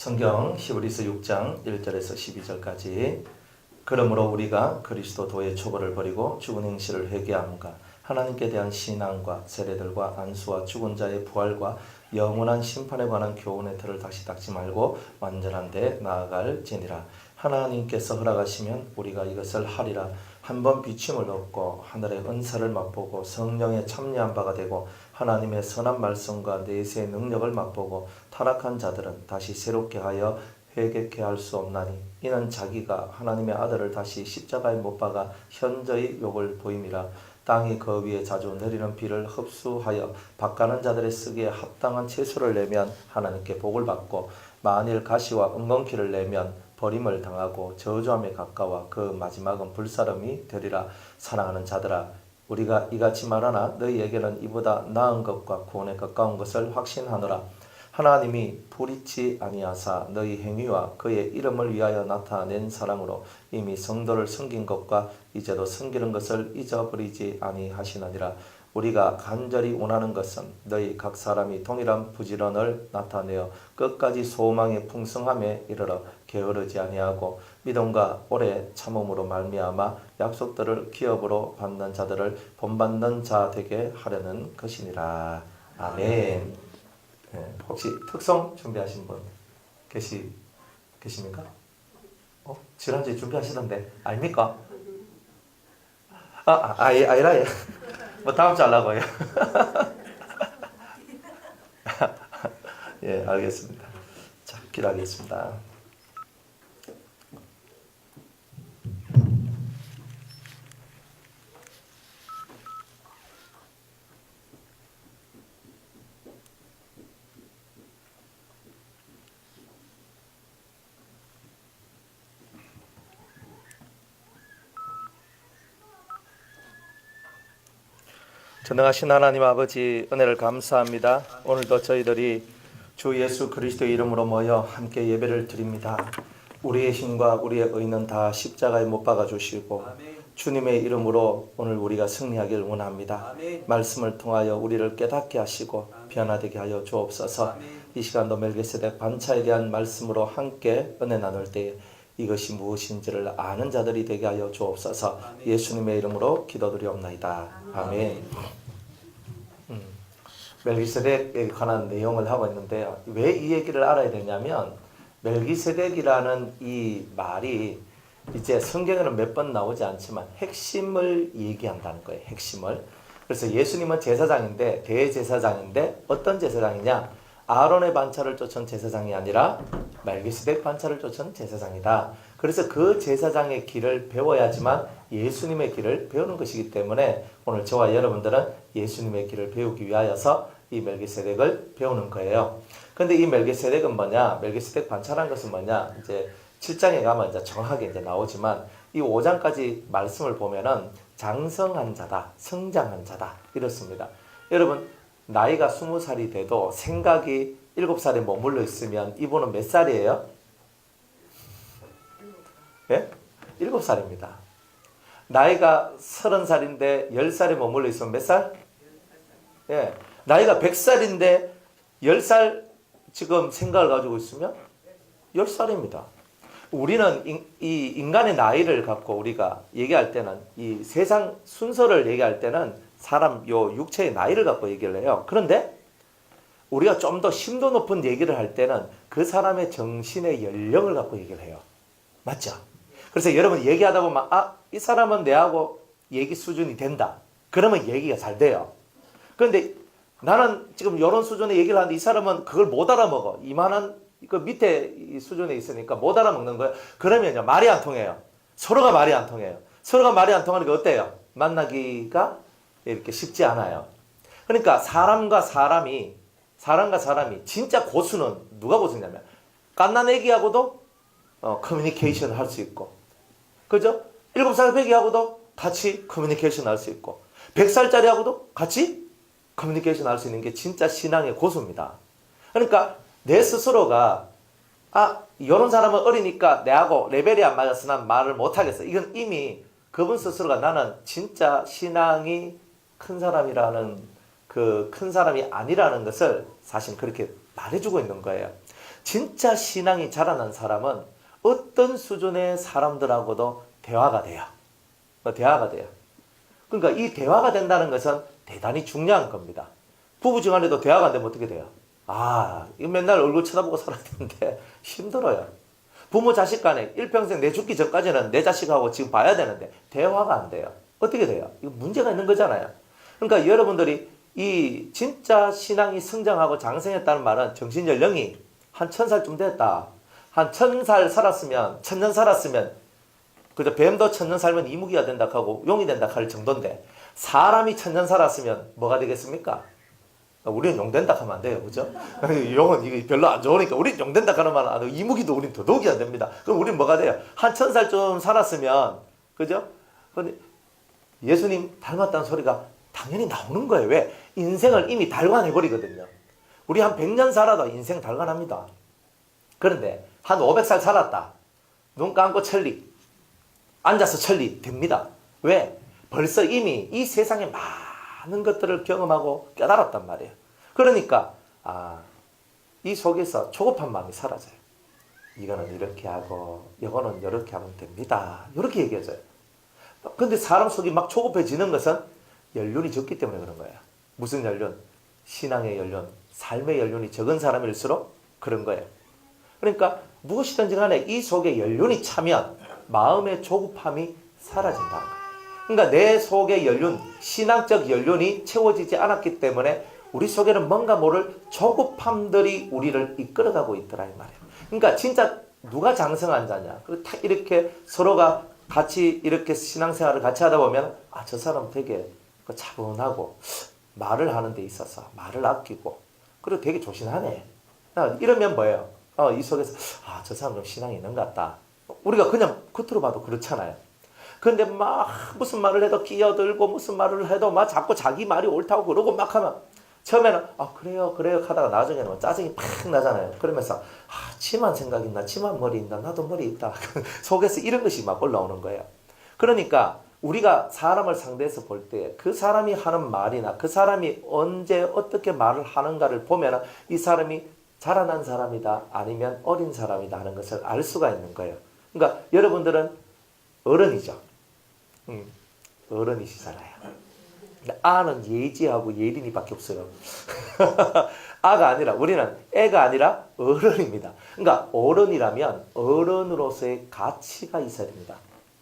성경 히브리서 6장 1절에서 12절까지 그러므로 우리가 그리스도도의 초벌을 버리고 죽은 행실을 회개함과 하나님께 대한 신앙과 세례들과 안수와 죽은 자의 부활과 영원한 심판에 관한 교훈의 틀을 다시 닦지 말고 완전한 데 나아갈지니라. 하나님께서 허락하시면 우리가 이것을 하리라. 한번 비춤을 얻고 하늘의 은사를 맛보고 성령에 참여한 바가 되고 하나님의 선한 말씀과 내세의 능력을 맛보고 타락한 자들은 다시 새롭게 하여 회개케 할 수 없나니 이는 자기가 하나님의 아들을 다시 십자가에 못 박아 현저히 욕을 보임이라. 땅이 그 위에 자주 내리는 비를 흡수하여 밭가는 자들의 쓰기에 합당한 채소를 내면 하나님께 복을 받고 만일 가시와 엉겅퀴를 내면 버림을 당하고 저주함에 가까워 그 마지막은 불사름이 되리라. 사랑하는 자들아, 우리가 이같이 말하나 너희에게는 이보다 나은 것과 구원에 가까운 것을 확신하노라. 하나님이 불의치 아니하사 너희 행위와 그의 이름을 위하여 나타낸 사랑으로 이미 성도를 섬긴 것과 이제도 섬기는 것을 잊어버리지 아니하시느니라. 우리가 간절히 원하는 것은 너희 각 사람이 동일한 부지런을 나타내어 끝까지 소망의 풍성함에 이르러 게으르지 아니하고 믿음과 오래 참음으로 말미암아 약속들을 기업으로 받는 자들을 본받는 자 되게 하려는 것이니라. 아멘. 네, 혹시 특송 준비하신 분 계십니까? 지난주에 준비하시던데 아닙니까? 아니라 뭐 다음 주 하려고요. 예, 알겠습니다. 자, 기도하겠습니다. 전능하신 하나님 아버지, 은혜를 감사합니다. 오늘도 저희들이 주 예수 그리스도의 이름으로 모여 함께 예배를 드립니다. 우리의 힘과 우리의 의는 다 십자가에 못 박아 주시고 주님의 이름으로 오늘 우리가 승리하길 원합니다. 말씀을 통하여 우리를 깨닫게 하시고 변화되게 하여 주옵소서. 이 시간도 멜기세덱 반차에 대한 말씀으로 함께 은혜 나눌 때에 이것이 무엇인지를 아는 자들이 되게 하여 주옵소서. 예수님의 이름으로 기도드리옵나이다. 아멘. 멜기세덱에 관한 내용을 하고 있는데 왜 이 얘기를 알아야 되냐면 멜기세덱이라는 이 말이 이제 성경에는 몇 번 나오지 않지만 핵심을 얘기한다는 거예요. 핵심을. 그래서 예수님은 제사장인데 대제사장인데 어떤 제사장이냐? 아론의 반차를 쫓은 제사장이 아니라 멜기세덱 반차를 쫓은 제사장이다. 그래서 그 제사장의 길을 배워야지만 예수님의 길을 배우는 것이기 때문에 오늘 저와 여러분들은 예수님의 길을 배우기 위하여서 이 멜기세덱을 배우는 거예요. 근데 이 멜기세덱은 뭐냐? 멜기세덱 반차라는 것은 뭐냐? 이제 7장에 가면 이제 정확하게 이제 나오지만 이 5장까지 말씀을 보면은 장성한 자다, 성장한 자다 이렇습니다. 여러분 나이가 20살이 돼도 생각이 7살에 머물러 있으면 이분은 몇 살이에요? 예? 7살입니다. 나이가 30살인데 10살에 머물러 있으면 몇 살? 예. 나이가 100살인데 10살 지금 생각을 가지고 있으면 10살입니다. 우리는 이 인간의 나이를 갖고 우리가 얘기할 때는 이 세상 순서를 얘기할 때는 사람 요 육체의 나이를 갖고 얘기를 해요. 그런데 우리가 좀 더 심도 높은 얘기를 할 때는 그 사람의 정신의 연령을 갖고 얘기를 해요. 맞죠? 그래서 여러분 얘기하다 보면 이 사람은 내하고 얘기 수준이 된다. 그러면 얘기가 잘 돼요. 그런데 나는 지금 이런 수준의 얘기를 하는데 이 사람은 그걸 못 알아먹어. 이만한 그 밑에 이 수준에 있으니까 못 알아먹는 거예요. 그러면요 말이 안 통해요. 서로가 말이 안 통해요. 서로가 말이 안 통하는 게 어때요? 만나기가 이렇게 쉽지 않아요. 그러니까 사람과 사람이 진짜 고수는 누가 고수냐면 갓난애기하고도 커뮤니케이션을 할 수 있고, 그죠? 7살 배기하고도 같이 커뮤니케이션 할 수 있고 100살짜리하고도 같이 커뮤니케이션 할 수 있는 게 진짜 신앙의 고수입니다. 그러니까 내 스스로가 이런 사람은 어리니까 내하고 레벨이 안 맞아서 난 말을 못하겠어. 이건 이미 그분 스스로가 나는 진짜 신앙이 큰 사람이라는 그 큰 사람이 아니라는 것을 사실 그렇게 말해주고 있는 거예요. 진짜 신앙이 자라난 사람은 어떤 수준의 사람들하고도 대화가 돼요. 대화가 돼요. 그러니까 이 대화가 된다는 것은 대단히 중요한 겁니다. 부부지간에도 대화가 안 되면 어떻게 돼요? 이거 맨날 얼굴 쳐다보고 살아야 되는데 힘들어요. 부모 자식 간에 일평생 내 죽기 전까지는 내 자식하고 지금 봐야 되는데 대화가 안 돼요. 어떻게 돼요? 이거 문제가 있는 거잖아요. 그러니까 여러분들이 이 진짜 신앙이 성장하고 장성했다는 말은 정신연령이 한 1000살쯤 됐다. 한 1000살 살았으면, 1000년 살았으면, 그저 뱀도 1000년 살면 이무기가 된다 하고 용이 된다 할 정도인데, 사람이 1000년 살았으면 뭐가 되겠습니까? 우리는 용된다 하면 안 돼요. 그죠? 용은 이게 별로 안 좋으니까, 우리는 용된다 하는 말은 안 되고, 이무기도 우리는 더더욱이 안 됩니다. 그럼 우리는 뭐가 돼요? 한 1000살쯤 살았으면, 그죠? 근데 예수님 닮았다는 소리가 당연히 나오는 거예요. 왜? 인생을 이미 달관해버리거든요. 우리 한 100년 살아도 인생 달관합니다. 그런데 한 500살 살았다. 눈 감고 천리, 앉아서 천리 됩니다. 왜? 벌써 이미 이 세상에 많은 것들을 경험하고 깨달았단 말이에요. 그러니까 이 속에서 조급한 마음이 사라져요. 이거는 이렇게 하고 이거는 이렇게 하면 됩니다. 이렇게 얘기해줘요. 근데 사람 속이 막 조급해지는 것은 연륜이 적기 때문에 그런 거예요. 무슨 연륜? 신앙의 연륜, 삶의 연륜이 적은 사람일수록 그런 거예요. 그러니까 무엇이든지 간에 이 속에 연륜이 차면 마음의 조급함이 사라진다는 거예요. 그러니까 내 속의 연륜, 신앙적 연륜이 채워지지 않았기 때문에 우리 속에는 뭔가 모를 조급함들이 우리를 이끌어가고 있더라 이 말이에요. 그러니까 진짜 누가 장성한 자냐? 이렇게 서로가 같이 이렇게 신앙생활을 같이 하다 보면 저 사람 되게 차분하고 말을 하는 데 있어서 말을 아끼고 그리고 되게 조신하네. 이러면 뭐예요? 이 속에서 저 사람 좀 신앙이 있는 것 같다. 우리가 그냥 겉으로 봐도 그렇잖아요. 그런데 막 무슨 말을 해도 끼어들고 무슨 말을 해도 막 자꾸 자기 말이 옳다고 그러고 막 하면 처음에는 그래요 하다가 나중에는 짜증이 팍 나잖아요. 그러면서 지만 생각 있나, 지만 머리 있나, 나도 머리 있다. 속에서 이런 것이 막 올라오는 거예요. 그러니까 우리가 사람을 상대해서 볼 때 그 사람이 하는 말이나 그 사람이 언제 어떻게 말을 하는가를 보면 이 사람이 자라난 사람이다 아니면 어린 사람이다 하는 것을 알 수가 있는 거예요. 그러니까 여러분들은 어른이죠. 어른이시잖아요. 아는 예지하고 예린이밖에 없어요. 아가 아니라 우리는 애가 아니라 어른입니다. 그러니까 어른이라면 어른으로서의 가치가 있어야 됩니다.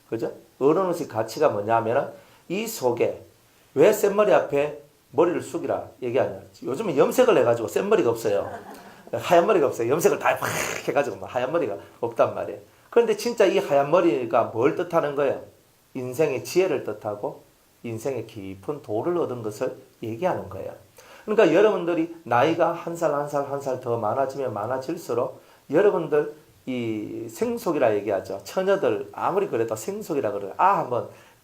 그죠? 어른으로서의 가치가 뭐냐면은 이 속에 왜 센머리 앞에 머리를 숙이라 얘기하냐. 요즘은 염색을 해가지고 센머리가 없어요. 하얀 머리가 없어요. 염색을 다 팍 해가지고 하얀 머리가 없단 말이에요. 그런데 진짜 이 하얀 머리가 뭘 뜻하는 거예요? 인생의 지혜를 뜻하고 인생의 깊은 도를 얻은 것을 얘기하는 거예요. 그러니까 여러분들이 나이가 한 살 한 살 더 많아지면 많아질수록 여러분들 이 생속이라 얘기하죠. 처녀들 아무리 그래도 생속이라 그래요.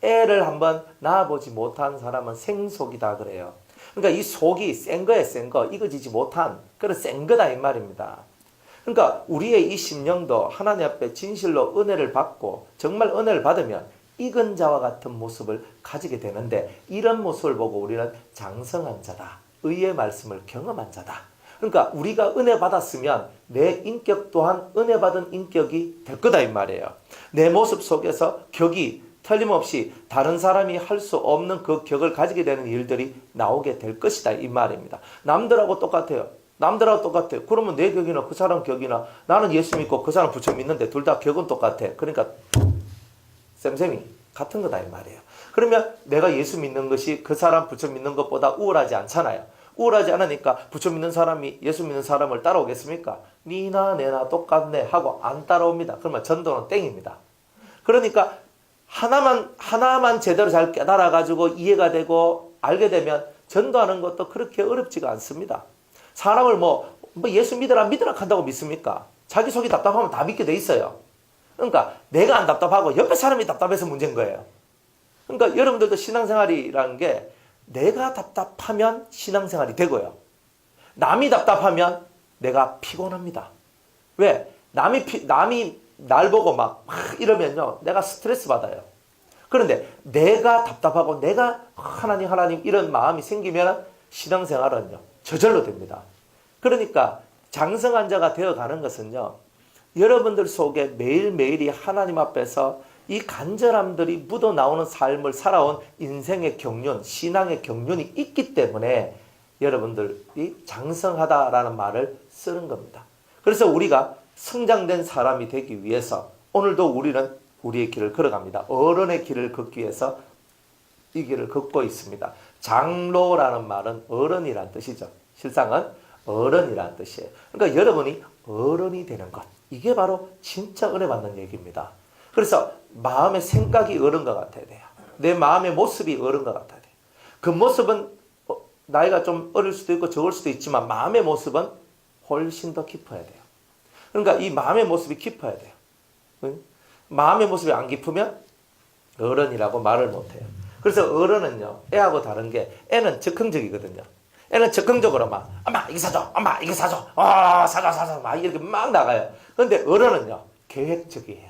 애를 한번 낳아보지 못한 사람은 생속이다 그래요. 그러니까 이 속이 센 거예요. 센 거. 익어지지 못한 그런 센 거다 이 말입니다. 그러니까 우리의 이 심령도 하나님 앞에 진실로 은혜를 받고 정말 은혜를 받으면 익은 자와 같은 모습을 가지게 되는데 이런 모습을 보고 우리는 장성한 자다. 의의 말씀을 경험한 자다. 그러니까 우리가 은혜 받았으면 내 인격 또한 은혜 받은 인격이 될 거다 이 말이에요. 내 모습 속에서 격이 틀림없이 다른 사람이 할 수 없는 그 격을 가지게 되는 일들이 나오게 될 것이다 이 말입니다. 남들하고 똑같아요. 그러면 내 격이나 그 사람 격이나 나는 예수 믿고 그 사람 부처 믿는데 둘 다 격은 똑같아. 그러니까 쌤쌤이 같은 거다 이 말이에요. 그러면 내가 예수 믿는 것이 그 사람 부처 믿는 것보다 우월하지 않잖아요. 우월하지 않으니까 부처 믿는 사람이 예수 믿는 사람을 따라오겠습니까? 니나 내나 똑같네 하고 안 따라옵니다. 그러면 전도는 땡입니다. 그러니까 하나만 제대로 잘 깨달아가지고 이해가 되고 알게 되면 전도하는 것도 그렇게 어렵지가 않습니다. 사람을 뭐 예수 믿으라 한다고 믿습니까? 자기 속이 답답하면 다 믿게 돼 있어요. 그러니까 내가 안 답답하고 옆에 사람이 답답해서 문제인 거예요. 그러니까 여러분들도 신앙생활이라는 게 내가 답답하면 신앙생활이 되고요. 남이 답답하면 내가 피곤합니다. 왜? 남이 날 보고 막 이러면요. 내가 스트레스 받아요. 그런데 내가 답답하고 내가 하나님 이런 마음이 생기면 신앙생활은요. 저절로 됩니다. 그러니까 장성한 자가 되어가는 것은요, 여러분들 속에 매일매일이 하나님 앞에서 이 간절함들이 묻어나오는 삶을 살아온 인생의 경륜, 신앙의 경륜이 있기 때문에 여러분들이 장성하다라는 말을 쓰는 겁니다. 그래서 우리가 성장된 사람이 되기 위해서 오늘도 우리는 우리의 길을 걸어갑니다. 어른의 길을 걷기 위해서 이 길을 걷고 있습니다. 장로라는 말은 어른이란 뜻이죠. 실상은 어른이란 뜻이에요. 그러니까 여러분이 어른이 되는 것, 이게 바로 진짜 은혜 받는 얘기입니다. 그래서 마음의 생각이 어른과 같아야 돼요. 내 마음의 모습이 어른과 같아야 돼요. 그 모습은 나이가 좀 어릴 수도 있고 적을 수도 있지만 마음의 모습은 훨씬 더 깊어야 돼요. 그러니까 이 마음의 모습이 깊어야 돼요. 마음의 모습이 안 깊으면 어른이라고 말을 못해요. 그래서 어른은요, 애하고 다른 게 애는 적극적이거든요. 애는 적극적으로 막 엄마 이거 사줘, 엄마 이거 사줘, 사줘 막 이렇게 막 나가요. 그런데 어른은요, 계획적이에요.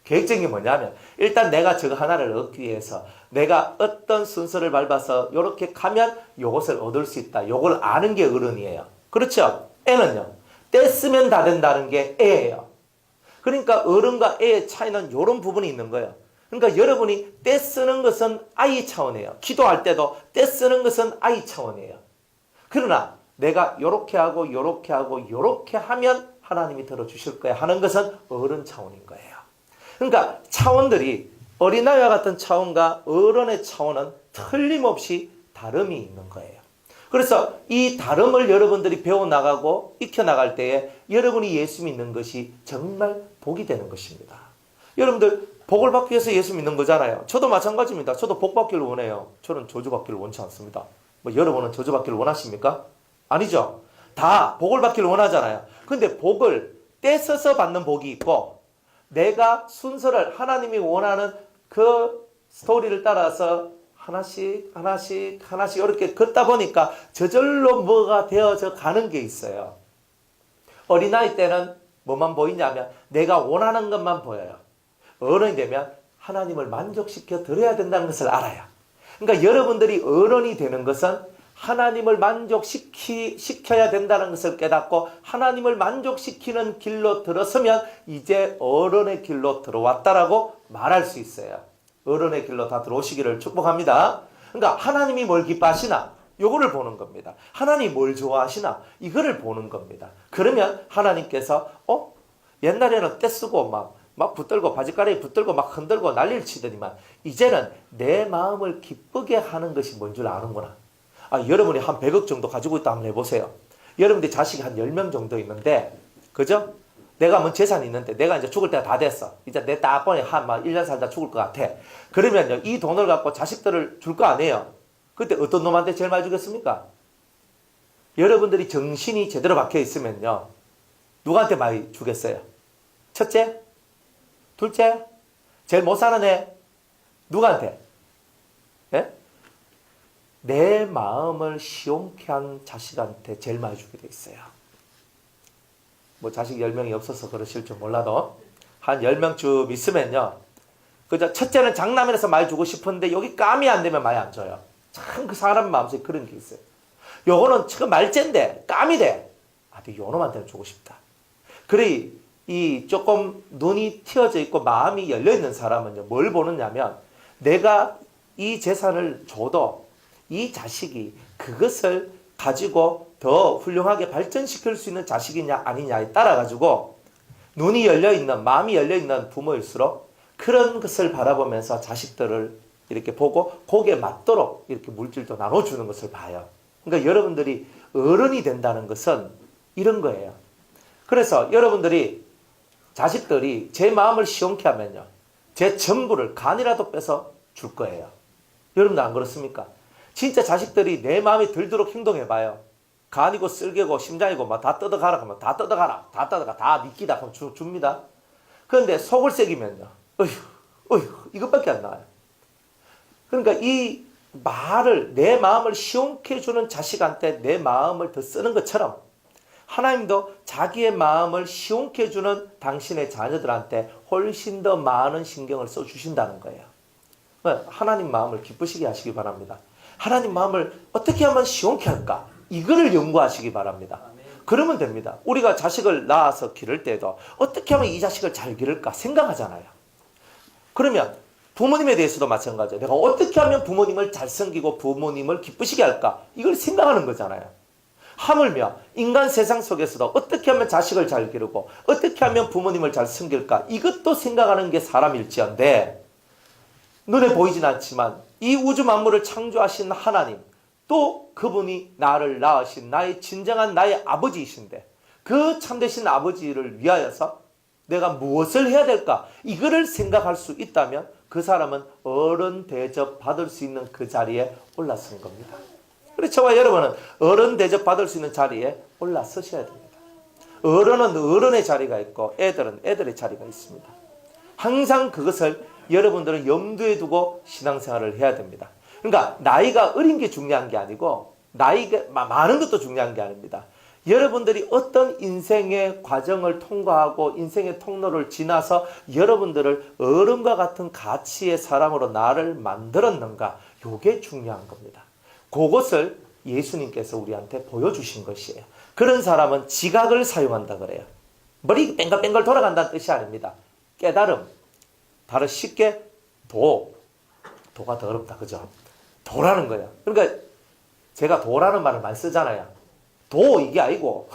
계획적인 게 뭐냐면 일단 내가 저거 하나를 얻기 위해서 내가 어떤 순서를 밟아서 이렇게 가면 이것을 얻을 수 있다. 이걸 아는 게 어른이에요. 그렇죠? 애는요, 떼쓰면 다 된다는 게 애예요. 그러니까 어른과 애의 차이는 이런 부분이 있는 거예요. 그러니까 여러분이 떼쓰는 것은 아이 차원이에요. 기도할 때도 떼쓰는 것은 아이 차원이에요. 그러나 내가 요렇게 하고 요렇게 하고 요렇게 하면 하나님이 들어주실 거야 하는 것은 어른 차원인 거예요. 그러니까 차원들이 어린아이와 같은 차원과 어른의 차원은 틀림없이 다름이 있는 거예요. 그래서 이 다름을 여러분들이 배워나가고 익혀나갈 때에 여러분이 예수 믿는 것이 정말 복이 되는 것입니다. 여러분들 복을 받기 위해서 예수 믿는 거잖아요. 저도 마찬가지입니다. 저도 복 받기를 원해요. 저는 저주받기를 원치 않습니다. 뭐 여러분은 저주받기를 원하십니까? 아니죠. 다 복을 받기를 원하잖아요. 근데 복을 떼써서 받는 복이 있고 내가 순서를 하나님이 원하는 그 스토리를 따라서 하나씩 이렇게 걷다 보니까 저절로 뭐가 되어져 가는 게 있어요. 어린아이 때는 뭐만 보이냐면 내가 원하는 것만 보여요. 어른이 되면 하나님을 만족시켜 드려야 된다는 것을 알아요. 그러니까 여러분들이 어른이 되는 것은 하나님을 만족시켜야 된다는 것을 깨닫고 하나님을 만족시키는 길로 들어서면 이제 어른의 길로 들어왔다라고 말할 수 있어요. 어른의 길로 다 들어오시기를 축복합니다. 그러니까 하나님이 뭘 기뻐하시나? 요거를 보는 겁니다. 하나님이 뭘 좋아하시나? 이거를 보는 겁니다. 그러면 하나님께서 옛날에는 떼쓰고 막 붙들고 바지가랑이 붙들고 막 흔들고 난리를 치더니만 이제는 내 마음을 기쁘게 하는 것이 뭔 줄 아는구나. 여러분이 한 100억 정도 가지고 있다 한번 해보세요. 여러분들이 자식이 한 10명 정도 있는데 그죠? 내가 뭐 재산이 있는데 내가 이제 죽을 때가 다 됐어. 이제 내 딱 보니 한 1년 살다 죽을 것 같아. 그러면요, 이 돈을 갖고 자식들을 줄 거 아니에요. 그때 어떤 놈한테 제일 많이 주겠습니까? 여러분들이 정신이 제대로 박혀 있으면요, 누구한테 많이 주겠어요? 첫째? 둘째? 제일 못 사는 애? 누구한테? 예? 내 마음을 시원케 한 자식한테 제일 많이 주게 돼 있어요. 뭐 자식 10명이 없어서 그러실 줄 몰라도 한 10명쯤 있으면요, 그저 첫째는 장남이라서 많이 주고 싶은데 여기 감이 안 되면 많이 안 줘요. 참 그 사람 마음속에 그런 게 있어요. 요거는 지금 말째인데 감이 돼. 요 놈한테는 주고 싶다. 그래 이 조금 눈이 튀어져 있고 마음이 열려 있는 사람은요, 뭘 보느냐면 내가 이 재산을 줘도 이 자식이 그것을 가지고 더 훌륭하게 발전시킬 수 있는 자식이냐 아니냐에 따라 가지고 눈이 열려있는, 마음이 열려있는 부모일수록 그런 것을 바라보면서 자식들을 이렇게 보고 거기에 맞도록 이렇게 물질도 나눠주는 것을 봐요. 그러니까 여러분들이 어른이 된다는 것은 이런 거예요. 그래서 여러분들이 자식들이 제 마음을 시원케 하면요, 제 전부를 간이라도 빼서 줄 거예요. 여러분들 안 그렇습니까? 진짜 자식들이 내 마음에 들도록 행동해봐요. 간이고 쓸개고 심장이고 막 다 뜯어가라 하면 다 뜯어가라. 다 니끼다 하면 줍니다. 그런데 속을 새기면요, 어휴 이것밖에 안 나와요. 그러니까 이 말을, 내 마음을 시원케 해주는 자식한테 내 마음을 더 쓰는 것처럼 하나님도 자기의 마음을 시원케 해주는 당신의 자녀들한테 훨씬 더 많은 신경을 써주신다는 거예요. 하나님 마음을 기쁘시게 하시기 바랍니다. 하나님 마음을 어떻게 하면 시원케 할까? 이거를 연구하시기 바랍니다. 그러면 됩니다. 우리가 자식을 낳아서 기를 때도 어떻게 하면 이 자식을 잘 기를까 생각하잖아요. 그러면 부모님에 대해서도 마찬가지예요. 내가 어떻게 하면 부모님을 잘 섬기고 부모님을 기쁘시게 할까? 이걸 생각하는 거잖아요. 하물며 인간 세상 속에서도 어떻게 하면 자식을 잘 기르고 어떻게 하면 부모님을 잘 섬길까? 이것도 생각하는 게 사람일지언데 눈에 보이진 않지만 이 우주 만물을 창조하신 하나님, 또 그분이 나를 낳으신 나의 진정한 나의 아버지이신데 그 참되신 아버지를 위하여서 내가 무엇을 해야 될까? 이거를 생각할 수 있다면 그 사람은 어른 대접 받을 수 있는 그 자리에 올라선 겁니다. 그래서 저와 여러분은 어른 대접 받을 수 있는 자리에 올라서셔야 됩니다. 어른은 어른의 자리가 있고 애들은 애들의 자리가 있습니다. 항상 그것을 여러분들은 염두에 두고 신앙생활을 해야 됩니다. 그러니까 나이가 어린 게 중요한 게 아니고 나이가 많은 것도 중요한 게 아닙니다. 여러분들이 어떤 인생의 과정을 통과하고 인생의 통로를 지나서 여러분들을 어른과 같은 가치의 사람으로 나를 만들었는가, 이게 중요한 겁니다. 그것을 예수님께서 우리한테 보여주신 것이에요. 그런 사람은 지각을 사용한다 그래요. 머리 뺑글뺑글 돌아간다는 뜻이 아닙니다. 깨달음. 바로 쉽게 도가 더 어렵다. 그죠? 도라는 거예요. 그러니까 제가 도라는 말을 많이 쓰잖아요. 이게 아니고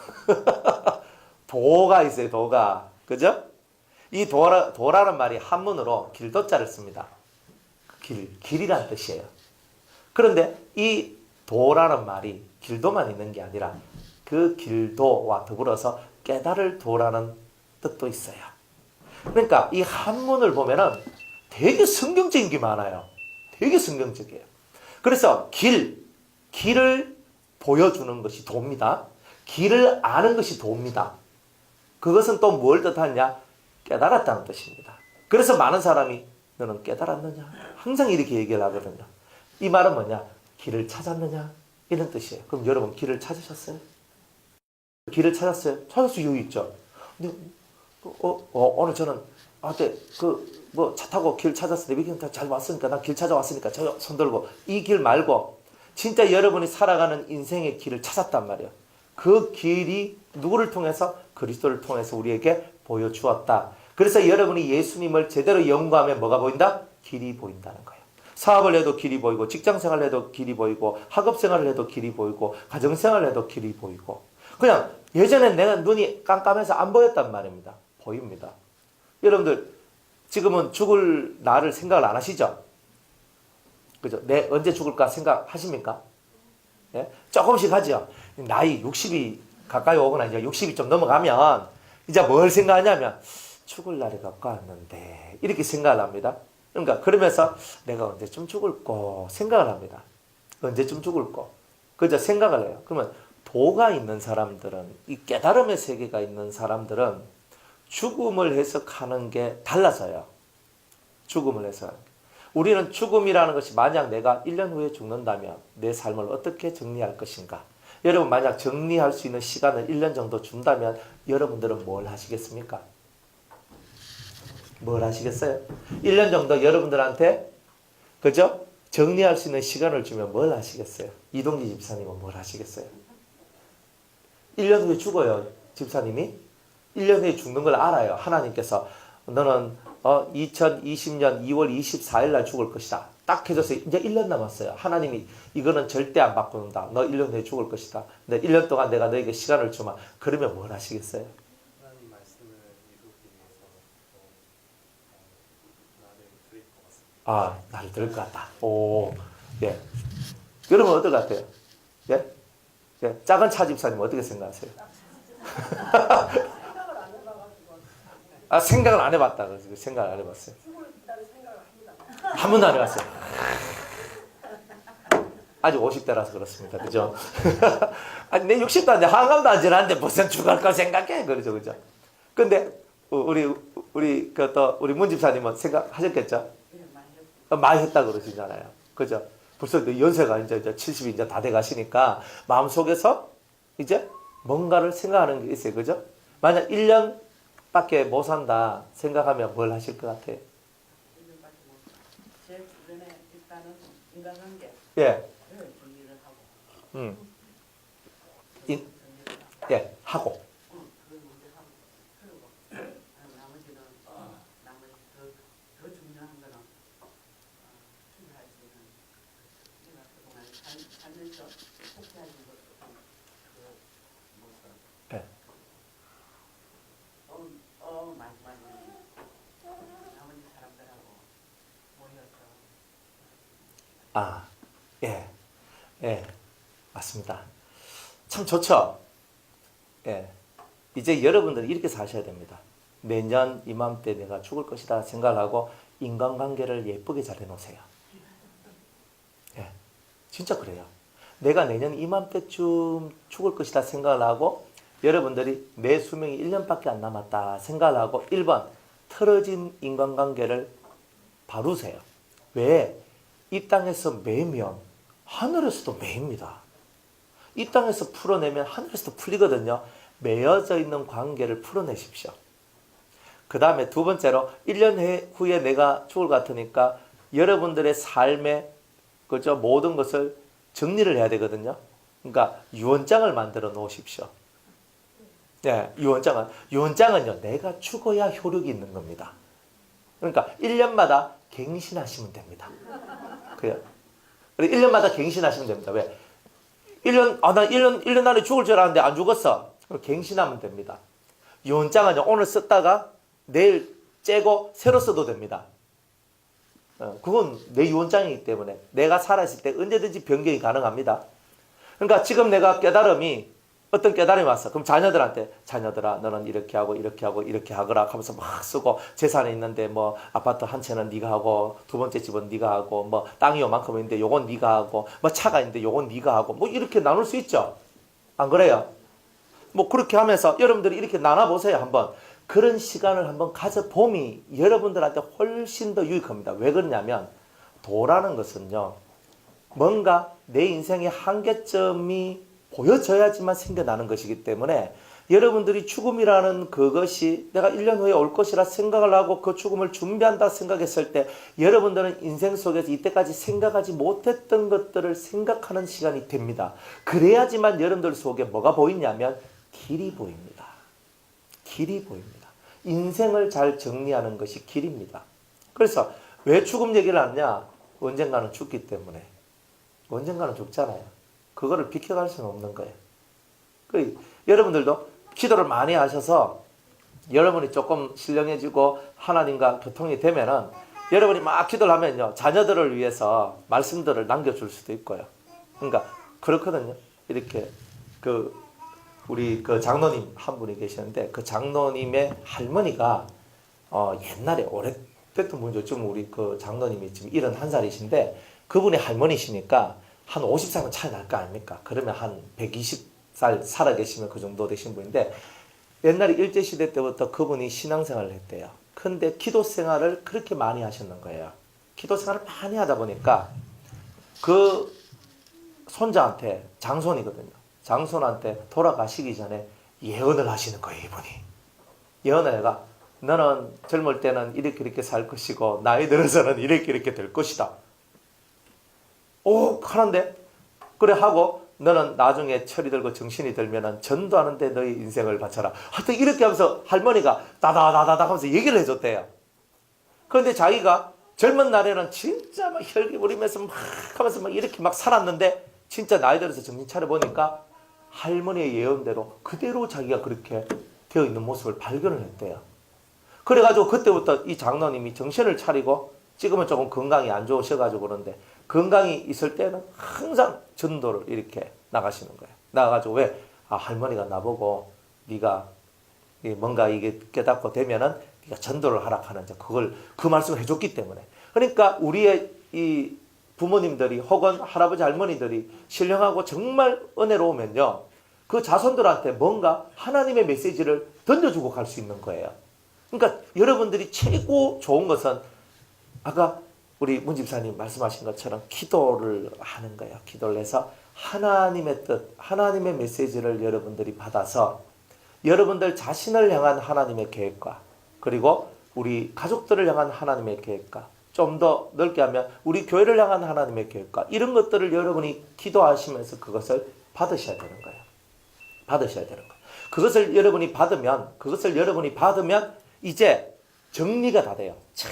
도가 있어요. 도가. 그죠? 이 도라는 말이 한문으로 길도자를 씁니다. 길이란 뜻이에요. 그런데 이 도라는 말이 길도만 있는 게 아니라 그 길도와 더불어서 깨달을 도라는 뜻도 있어요. 그러니까 이 한문을 보면은 되게 성경적인 게 많아요. 되게 성경적이에요. 그래서 길을 보여주는 것이 도입니다. 길을 아는 것이 도입니다. 그것은 또 뭘 뜻하냐? 깨달았다는 뜻입니다. 그래서 많은 사람이 너는 깨달았느냐? 항상 이렇게 얘기를 하거든요. 이 말은 뭐냐? 길을 찾았느냐? 이런 뜻이에요. 그럼 여러분 길을 찾으셨어요? 길을 찾았어요? 찾았을 이유 있죠. 근데 오늘 저는 차 타고 길 찾았으니까 여기 잘 왔으니까 난 길 찾아왔으니까 저 손 들고 이 길 말고 진짜 여러분이 살아가는 인생의 길을 찾았단 말이에요. 그 길이 누구를 통해서? 그리스도를 통해서 우리에게 보여주었다. 그래서 여러분이 예수님을 제대로 연구하면 뭐가 보인다? 길이 보인다는 거예요. 사업을 해도 길이 보이고 직장생활을 해도 길이 보이고 학업생활을 해도 길이 보이고 가정생활을 해도 길이 보이고 그냥 예전엔 내가 눈이 깜깜해서 안 보였단 말입니다. 보입니다. 여러분들 지금은 죽을 날을 생각을 안 하시죠? 그죠? 내 언제 죽을까 생각하십니까? 예? 조금씩 하죠. 나이 60이 가까이 오거나 이제 60이 좀 넘어가면 이제 뭘 생각하냐면 죽을 날이 가까웠는데 이렇게 생각을 합니다. 그러니까 그러면서 내가 언제쯤 죽을까 생각을 합니다. 언제쯤 죽을까? 그죠? 생각을 해요. 그러면 도가 있는 사람들은 이 깨달음의 세계가 있는 사람들은 죽음을 해석하는 게 달라져요. 죽음을 해석하는 게. 우리는 죽음이라는 것이 만약 내가 1년 후에 죽는다면 내 삶을 어떻게 정리할 것인가? 여러분 만약 정리할 수 있는 시간을 1년 정도 준다면 여러분들은 뭘 하시겠습니까? 뭘 하시겠어요? 1년 정도 여러분들한테 그죠? 정리할 수 있는 시간을 주면 뭘 하시겠어요? 이동기 집사님은 뭘 하시겠어요? 1년 후에 죽어요. 집사님이 1년 후에 죽는 걸 알아요. 하나님께서 너는 2020년 2월 24일 날 죽을 것이다. 딱 해줘서 이제 1년 남았어요. 하나님이 이거는 절대 안 바꾼다. 너 1년 후에 죽을 것이다. 근데 1년 동안 내가 너에게 시간을 주마. 그러면 뭘 하시겠어요? 하나님 말씀을 이루기 위해서 나를 드릴 것 같습니다. 아, 나를 들을 것 같다. 오, 예. 여러분 어떨 것 같아요? 예? 예. 작은 차 집사님 어떻게 생각하세요? 생각을 안 해봤다. 그래서 생각을 안 해봤어요. 한 번도 안 해봤어요. 아직 50대라서 그렇습니다. 그죠? 아니, 내 60도 안 돼. 한감도 안 지났는데 무슨 죽을 걸 생각해. 그러죠. 그죠? 근데, 우리 문 집사님은 생각하셨겠죠? 많이 했다 그러시잖아요. 그죠? 벌써 연세가 이제 70이 이제 다 돼 가시니까 마음속에서 이제 뭔가를 생각하는 게 있어요. 그죠? 만약 1년밖에 못 산다 생각하면 뭘 하실 것 같아요? 제 주변에 일단은 인간관계 예. 정리를 하고 예, 하고. 그걸 먼저 하고 그리고 나머지는 나머지 더 중요한 거는 필요할 때는 내가 그동안 살면서 폭주하는 것도 그 무슨 예. 마지막에 나머지 사람들하고 모여서 아, 예, 예, 맞습니다. 참 좋죠? 예. 이제 여러분들이 이렇게 사셔야 됩니다. 내년 이맘때 내가 죽을 것이다 생각을 하고 인간관계를 예쁘게 잘 해놓으세요. 예. 진짜 그래요. 내가 내년 이맘때쯤 죽을 것이다 생각을 하고 여러분들이 내 수명이 1년밖에 안 남았다 생각을 하고 1번 틀어진 인간관계를 바루세요. 왜? 이 땅에서 매면 하늘에서도 매입니다. 이 땅에서 풀어내면 하늘에서도 풀리거든요. 매어져 있는 관계를 풀어내십시오. 그 다음에 두 번째로 1년 후에 내가 죽을 것 같으니까 여러분들의 삶의 그죠? 모든 것을 정리를 해야 되거든요. 그러니까 유언장을 만들어 놓으십시오. 네, 유언장은요, 내가 죽어야 효력이 있는 겁니다. 그러니까 1년마다 갱신하시면 됩니다. 그래요. 1년마다 갱신하시면 됩니다. 왜? 1년, 나 1년 안에 죽을 줄 알았는데 안 죽었어. 그럼 갱신하면 됩니다. 유언장은요, 오늘 썼다가 내일 째고 새로 써도 됩니다. 그건 내 유언장이기 때문에 내가 살아있을 때 언제든지 변경이 가능합니다. 그러니까 지금 내가 어떤 깨달음이 왔어. 그럼 자녀들아, 너는 이렇게 하고 이렇게 하거라 하면서 막 쓰고 재산이 있는데 뭐 아파트 한 채는 네가 하고 두 번째 집은 네가 하고 뭐 땅이 요만큼 있는데 요건 네가 하고 뭐 차가 있는데 요건 네가 하고 뭐 이렇게 나눌 수 있죠. 안 그래요? 뭐 그렇게 하면서 여러분들이 이렇게 나눠보세요. 한번. 그런 시간을 한번 가져봄이 여러분들한테 훨씬 더 유익합니다. 왜 그러냐면 도라는 것은요. 뭔가 내 인생의 한계점이 보여져야지만 생겨나는 것이기 때문에 여러분들이 죽음이라는 그것이 내가 1년 후에 올 것이라 생각을 하고 그 죽음을 준비한다 생각했을 때 여러분들은 인생 속에서 이때까지 생각하지 못했던 것들을 생각하는 시간이 됩니다. 그래야지만 여러분들 속에 뭐가 보이냐면 길이 보입니다. 길이 보입니다. 인생을 잘 정리하는 것이 길입니다. 그래서 왜 죽음 얘기를 하느냐? 언젠가는 죽기 때문에. 언젠가는 죽잖아요. 그거를 비켜갈 수는 없는 거예요. 여러분들도 기도를 많이 하셔서 여러분이 조금 신령해지고 하나님과 교통이 되면은 여러분이 막 기도를 하면요. 자녀들을 위해서 말씀들을 남겨줄 수도 있고요. 그러니까 그렇거든요. 이렇게 우리 장로님 한 분이 계시는데 그 장로님의 할머니가 옛날에 오래됐던 분이죠. 지금 우리 그 장로님이 지금 71살이신데 그분의 할머니시니까 한 50살은 차이 날 거 아닙니까? 그러면 한 120살 살아계시면 그 정도 되신 분인데 옛날에 일제시대 때부터 그분이 신앙생활을 했대요. 근데 기도 생활을 그렇게 많이 하셨는 거예요. 기도 생활을 많이 하다 보니까 그 손자한테 장손이거든요. 장손한테 돌아가시기 전에 예언을 하시는 거예요. 이분이. 예언을 해가 너는 젊을 때는 이렇게 살 것이고 나이 들어서는 이렇게 될 것이다. 오, 하는데 그래 하고 너는 나중에 철이 들고 정신이 들면은 전도하는데 너의 인생을 바쳐라. 하여튼 이렇게 하면서 할머니가 다다다다다 하면서 얘기를 해줬대요. 그런데 자기가 젊은 날에는 진짜 막 혈기 부리면서 막 하면서 막 이렇게 막 살았는데 진짜 나이 들어서 정신 차려 보니까 할머니의 예언대로 그대로 자기가 그렇게 되어 있는 모습을 발견을 했대요. 그래가지고 그때부터 이 장로님이 정신을 차리고 지금은 조금 건강이 안 좋으셔가지고 그러는데 건강이 있을 때는 항상 전도를 이렇게 나가시는 거예요. 나가가지고 왜? 할머니가 나보고 네가 뭔가 이게 깨닫고 되면은 네가 전도를 하라 하는 그 말씀을 해줬기 때문에. 그러니까 우리의 이 부모님들이 혹은 할아버지 할머니들이 신령하고 정말 은혜로우면요. 그 자손들한테 뭔가 하나님의 메시지를 던져주고 갈 수 있는 거예요. 그러니까 여러분들이 최고 좋은 것은 아까 우리 문 집사님 말씀하신 것처럼 기도를 하는 거예요. 기도를 해서 하나님의 뜻, 하나님의 메시지를 여러분들이 받아서 여러분들 자신을 향한 하나님의 계획과 그리고 우리 가족들을 향한 하나님의 계획과 좀 더 넓게 하면 우리 교회를 향한 하나님의 계획과 이런 것들을 여러분이 기도하시면서 그것을 받으셔야 되는 거예요. 받으셔야 되는 거예요. 그것을 여러분이 받으면 이제 정리가 다 돼요. 참,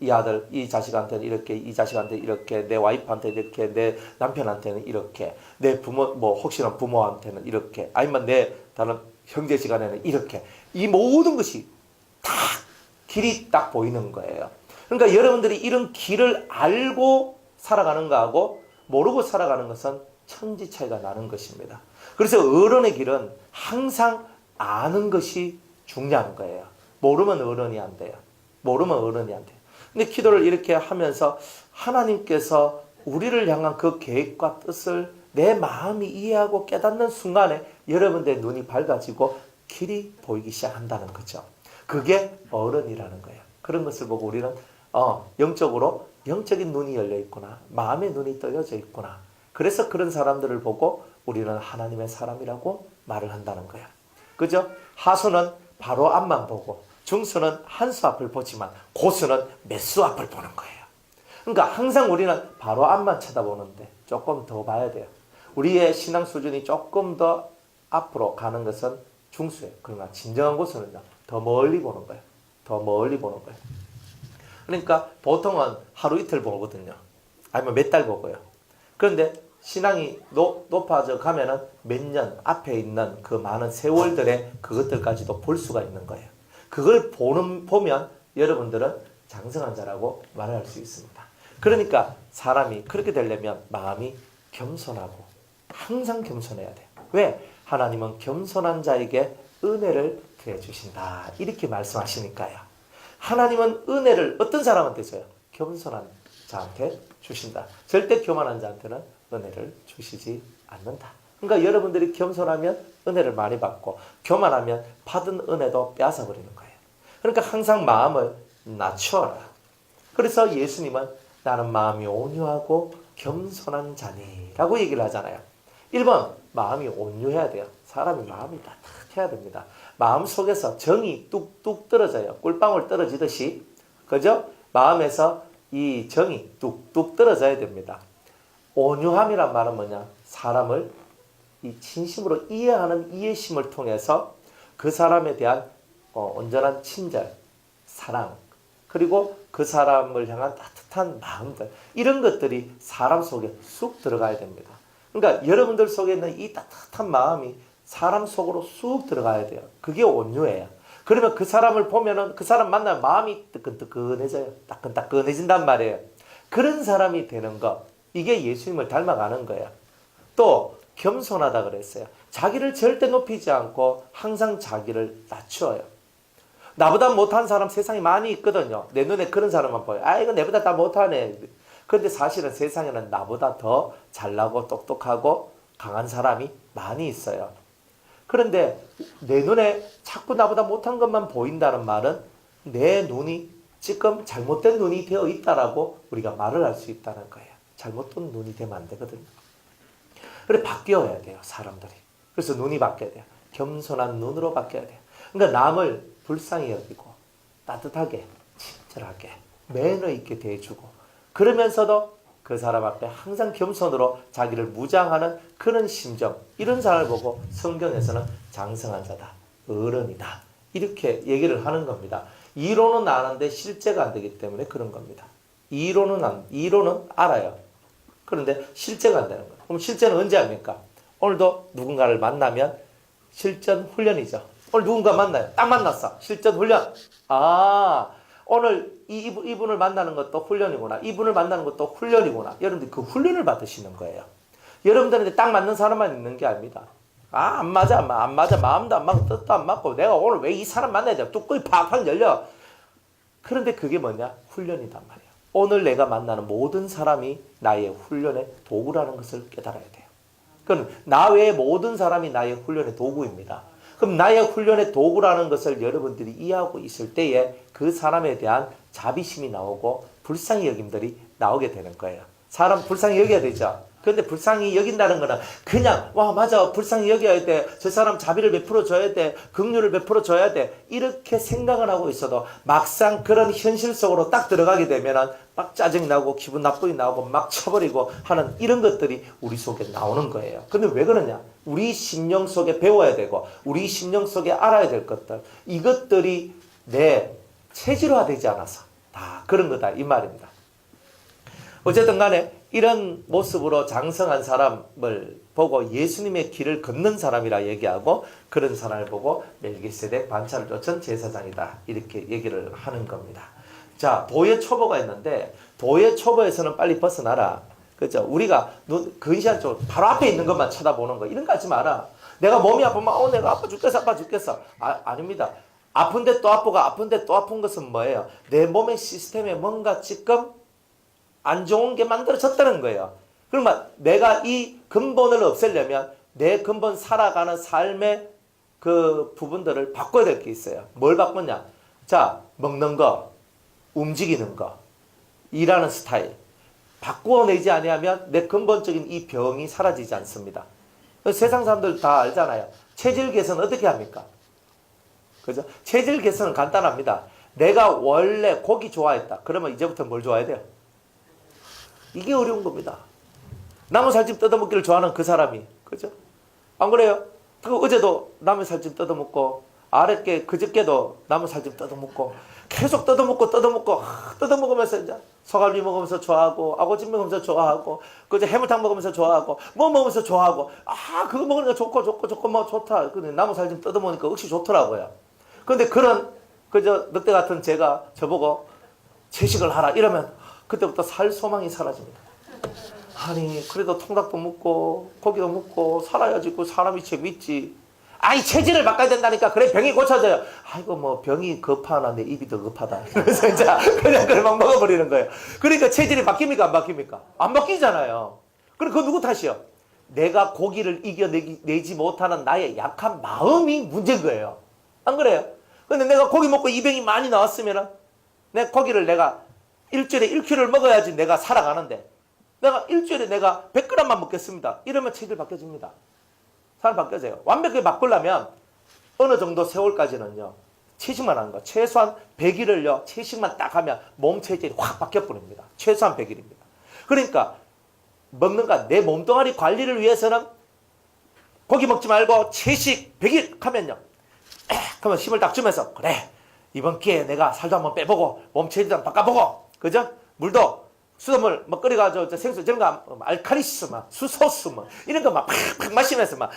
이 아들, 이 자식한테는 이렇게, 이 자식한테 이렇게, 내 와이프한테 이렇게, 내 남편한테는 이렇게, 내 부모, 뭐 혹시나 부모한테는 이렇게, 아니면 내 다른 형제지간에는 이렇게, 이 모든 것이 다 길이 딱 보이는 거예요. 그러니까 여러분들이 이런 길을 알고 살아가는 거하고 모르고 살아가는 것은 천지 차이가 나는 것입니다. 그래서 어른의 길은 항상 아는 것이 중요한 거예요. 모르면 어른이 안 돼요. 근데 기도를 이렇게 하면서 하나님께서 우리를 향한 그 계획과 뜻을 내 마음이 이해하고 깨닫는 순간에 여러분들의 눈이 밝아지고 길이 보이기 시작한다는 거죠. 그게 어른이라는 거예요. 그런 것을 보고 우리는 영적으로 영적인 눈이 열려 있구나. 마음의 눈이 떠여져 있구나. 그래서 그런 사람들을 보고 우리는 하나님의 사람이라고 말을 한다는 거야. 그죠? 하수는 바로 앞만 보고 중수는 한 수 앞을 보지만 고수는 몇 수 앞을 보는 거예요. 그러니까 항상 우리는 바로 앞만 쳐다보는데 조금 더 봐야 돼요. 우리의 신앙 수준이 조금 더 앞으로 가는 것은 중수예요. 그러나 진정한 고수는요. 더 멀리 보는 거예요. 그러니까 보통은 하루 이틀 보거든요. 아니면 몇 달 보고요. 그런데 신앙이 높아져 가면은 몇 년 앞에 있는 그 많은 세월들의 그것들까지도 볼 수가 있는 거예요. 그걸 보면 여러분들은 장성한 자라고 말할 수 있습니다. 그러니까 사람이 그렇게 되려면 마음이 겸손하고 항상 겸손해야 돼요. 왜? 하나님은 겸손한 자에게 은혜를 더해 주신다. 이렇게 말씀하시니까요. 하나님은 은혜를 어떤 사람한테 줘요? 겸손한 자한테 주신다. 절대 교만한 자한테는 은혜를 주시지 않는다. 그러니까 여러분들이 겸손하면 은혜를 많이 받고 교만하면 받은 은혜도 빼앗아버리는 거예요. 그러니까 항상 마음을 낮추어라. 그래서 예수님은 나는 마음이 온유하고 겸손한 자니 라고 얘기를 하잖아요. 1번 마음이 온유해야 돼요. 사람이 마음이 따뜻해야 됩니다. 마음 속에서 정이 뚝뚝 떨어져요. 꿀방울 떨어지듯이. 그죠? 마음에서 이 정이 뚝뚝 떨어져야 됩니다. 온유함이란 말은 뭐냐? 사람을 이 진심으로 이해하는 이해심을 통해서 그 사람에 대한 온전한 친절, 사랑, 그리고 그 사람을 향한 따뜻한 마음들, 이런 것들이 사람 속에 쑥 들어가야 됩니다. 그러니까 여러분들 속에 있는 이 따뜻한 마음이 사람 속으로 쑥 들어가야 돼요. 그게 온유예요. 그러면 그 사람을 보면은 그 사람 만나면 마음이 뜨끈뜨끈해져요. 따끈따끈해진단 말이에요. 그런 사람이 되는 것, 이게 예수님을 닮아가는 거예요. 또 겸손하다 그랬어요. 자기를 절대 높이지 않고 항상 자기를 낮추어요. 나보다 못한 사람 세상에 많이 있거든요. 내 눈에 그런 사람만 보여요. 아, 이거 내보다 다 못하네. 그런데 사실은 세상에는 나보다 더 잘나고 똑똑하고 강한 사람이 많이 있어요. 그런데 내 눈에 자꾸 나보다 못한 것만 보인다는 말은 내 눈이 지금 잘못된 눈이 되어 있다라고 우리가 말을 할 수 있다는 거예요. 잘못된 눈이 되면 안 되거든요. 그래 바뀌어야 돼요, 사람들이. 그래서 눈이 바뀌어야 돼요. 겸손한 눈으로 바뀌어야 돼요. 그러니까 남을 불쌍히 여기고 따뜻하게, 친절하게, 매너 있게 대해주고 그러면서도 그 사람 앞에 항상 겸손으로 자기를 무장하는 그런 심정, 이런 사람을 보고 성경에서는 장성한 자다, 어른이다, 이렇게 얘기를 하는 겁니다. 이론은 아는데 실제가 안 되기 때문에 그런 겁니다. 이론은 알아요. 그런데 실제가 안 되는 거예요. 그럼 실제는 언제 합니까? 오늘도 누군가를 만나면 실전 훈련이죠. 오늘 누군가 만나요. 딱 만났어. 실전 훈련. 아, 오늘 이분을 만나는 것도 훈련이구나. 이분을 만나는 것도 훈련이구나. 여러분들 그 훈련을 받으시는 거예요. 여러분들한테 딱 맞는 사람만 있는 게 아닙니다. 아, 안 맞아. 마음도 안 맞고 뜻도 안 맞고 내가 오늘 왜 이 사람 만나야 돼? 뚜껑이 팍팍 열려. 그런데 그게 뭐냐? 훈련이단 말이에요. 오늘 내가 만나는 모든 사람이 나의 훈련의 도구라는 것을 깨달아야 돼요. 그럼 나 외에 모든 사람이 나의 훈련의 도구입니다. 그럼 나의 훈련의 도구라는 것을 여러분들이 이해하고 있을 때에 그 사람에 대한 자비심이 나오고 불쌍히 여김들이 나오게 되는 거예요. 사람 불쌍히 여겨야 되죠. 그런데 불쌍히 여긴다는 거는 그냥 와 맞아 불쌍히 여겨야 돼. 저 사람 자비를 베풀어 줘야 돼. 긍휼을 베풀어 줘야 돼. 이렇게 생각을 하고 있어도 막상 그런 현실 속으로 딱 들어가게 되면은 막 짜증나고 기분 나쁘게 나오고 막 쳐버리고 하는 이런 것들이 우리 속에 나오는 거예요. 근데 왜 그러냐? 우리 심령 속에 배워야 되고 우리 심령 속에 알아야 될 것들, 이것들이 내 체질화되지 않아서 다 그런 거다 이 말입니다. 어쨌든 간에 이런 모습으로 장성한 사람을 보고 예수님의 길을 걷는 사람이라 얘기하고, 그런 사람을 보고 멜기세덱 반차를 쫓은 제사장이다 이렇게 얘기를 하는 겁니다. 자, 도의 초보가 있는데 도의 초보에서는 빨리 벗어나라. 그죠? 우리가 근시한 쪽 바로 앞에 있는 것만 쳐다보는 거, 이런 거 하지 마라. 내가 몸이 아프면 내가 아파 죽겠어. 아닙니다. 아픈데 또 아프고 아픈데 또 아픈 것은 뭐예요? 내 몸의 시스템에 뭔가 지금 안 좋은 게 만들어졌다는 거예요. 그러면 내가 이 근본을 없애려면 내 근본 살아가는 삶의 그 부분들을 바꿔야 될 게 있어요. 뭘 바꾸냐? 자, 먹는 거, 움직이는 거, 일하는 스타일. 바꾸어내지 아니하면 내 근본적인 이 병이 사라지지 않습니다. 세상 사람들 다 알잖아요. 체질 개선 어떻게 합니까? 그죠? 체질 개선은 간단합니다. 내가 원래 고기 좋아했다. 그러면 이제부터 뭘 좋아해야 돼요? 이게 어려운 겁니다. 나무 살찜 뜯어먹기를 좋아하는 그 사람이, 그죠? 안 그래요? 그 어제도 나무 살찜 뜯어먹고, 아랫게 그저께도 나무 살찜 뜯어먹고, 계속 뜯어먹으면서 이제 소갈비 먹으면서 좋아하고, 아구찜 먹으면서 좋아하고, 그저 해물탕 먹으면서 좋아하고, 뭐 먹으면서 좋아하고, 그거 먹으니까 좋고 뭐 좋다. 근데 나무 살찜 뜯어먹으니까 역시 좋더라고요. 근데 그런 그저 늑대 같은 제가 저보고 채식을 하라 이러면 그때부터 살 소망이 사라집니다. 아니 그래도 통닭도 먹고 고기도 먹고 살아야지, 그 사람이 재밌지. 아이 체질을 바꿔야 된다니까. 그래 병이 고쳐져요. 아이고 뭐 병이 급하나 내 입이 더 급하다. 그래서 이제 그냥 그걸 막 먹어버리는 거예요. 그러니까 체질이 바뀝니까 안 바뀝니까? 안 바뀌잖아요. 그럼 그거 누구 탓이요? 내가 고기를 이겨내지 못하는 나의 약한 마음이 문제인 거예요. 안 그래요? 근데 내가 고기 먹고 이 병이 많이 나왔으면은 내 고기를 내가 일주일에 1kg를 먹어야지 내가 살아가는데, 내가 일주일에 내가 100g만 먹겠습니다. 이러면 체질 바뀌어집니다. 사람 바뀌어져요. 완벽하게 바꾸려면 어느 정도 세월까지는요, 채식만 하는 거. 최소한 100일을요, 채식만 딱 하면 몸 체질이 확 바뀌어버립니다. 최소한 100일입니다. 그러니까 먹는가, 내 몸뚱아리 관리를 위해서는 고기 먹지 말고 채식 100일 하면요, 그러면 힘을 딱 주면서, 그래 이번 기회에 내가 살도 한번 빼보고 몸 체질 한번 바꿔보고, 그죠? 물도 수돗물 뭐 끓여가지고 생수 저런 거 알칼리스 막 수소수 뭐 이런 거 막 팍팍 마시면서 막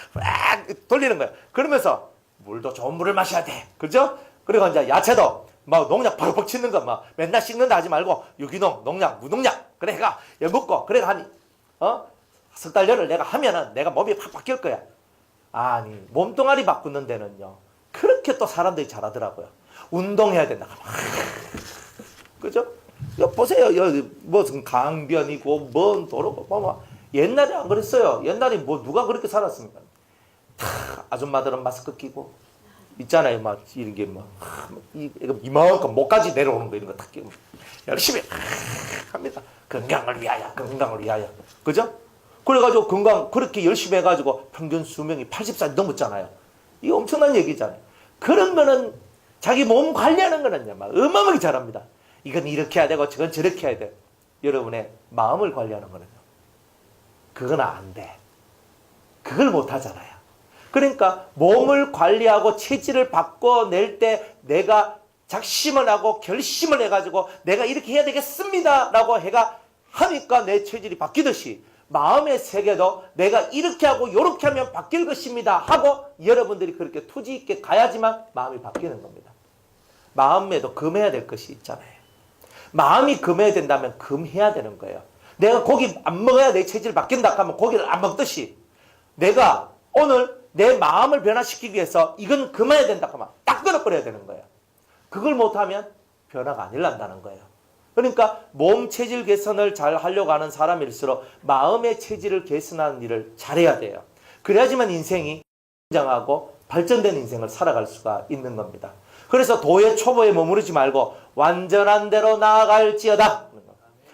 돌리는 거예요. 그러면서 물도 좋은 물을 마셔야 돼, 그죠? 그리고 이제 야채도 막 농약 팍팍 치는 거 막 맨날 씻는다 하지 말고 유기농, 농약, 무농약 그래 해가 먹고, 그래 한 석 달 열을 내가 하면은 내가 몸이 확 바뀔 거야. 아니 몸뚱아리 바꾸는 데는요 그렇게 또 사람들이 잘하더라고요. 운동해야 된다. 그죠? 보세요. 무슨 강변이고 뭔 도로고 뭐 옛날에 안 그랬어요. 옛날에 뭐 누가 그렇게 살았습니까? 다 아줌마들은 마스크 끼고 있잖아요. 막 이런 게 막 이만큼 목까지 내려오는 거 이런 거 딱 끼고 열심히 합니다. 건강을 위하여. 그죠? 그래가지고 건강 그렇게 열심히 해가지고 평균 수명이 80살 넘었잖아요. 이거 엄청난 얘기잖아요. 그런 거는 자기 몸 관리하는 거는요, 막 어마어마하게 잘합니다. 이건 이렇게 해야 되고 저건 저렇게 해야 돼. 여러분의 마음을 관리하는 거는요, 그건 안 돼. 그걸 못 하잖아요. 그러니까 몸을 관리하고 체질을 바꿔낼 때 내가 작심을 하고 결심을 해가지고 내가 이렇게 해야 되겠습니다 라고 해가 하니까 내 체질이 바뀌듯이 마음의 세계도 내가 이렇게 하고 이렇게 하면 바뀔 것입니다 하고 여러분들이 그렇게 투지 있게 가야지만 마음이 바뀌는 겁니다. 마음에도 금해야 될 것이 있잖아요. 마음이 금해야 된다면 금해야 되는 거예요. 내가 고기 안 먹어야 내 체질 바뀐다 하면 고기를 안 먹듯이 내가 오늘 내 마음을 변화시키기 위해서 이건 금해야 된다 하면 딱 끊어버려야 되는 거예요. 그걸 못하면 변화가 안 일어난다는 거예요. 그러니까 몸 체질 개선을 잘 하려고 하는 사람일수록 마음의 체질을 개선하는 일을 잘해야 돼요. 그래야지만 인생이 성장하고 발전된 인생을 살아갈 수가 있는 겁니다. 그래서 도의 초보에 머무르지 말고 완전한 대로 나아갈지어다.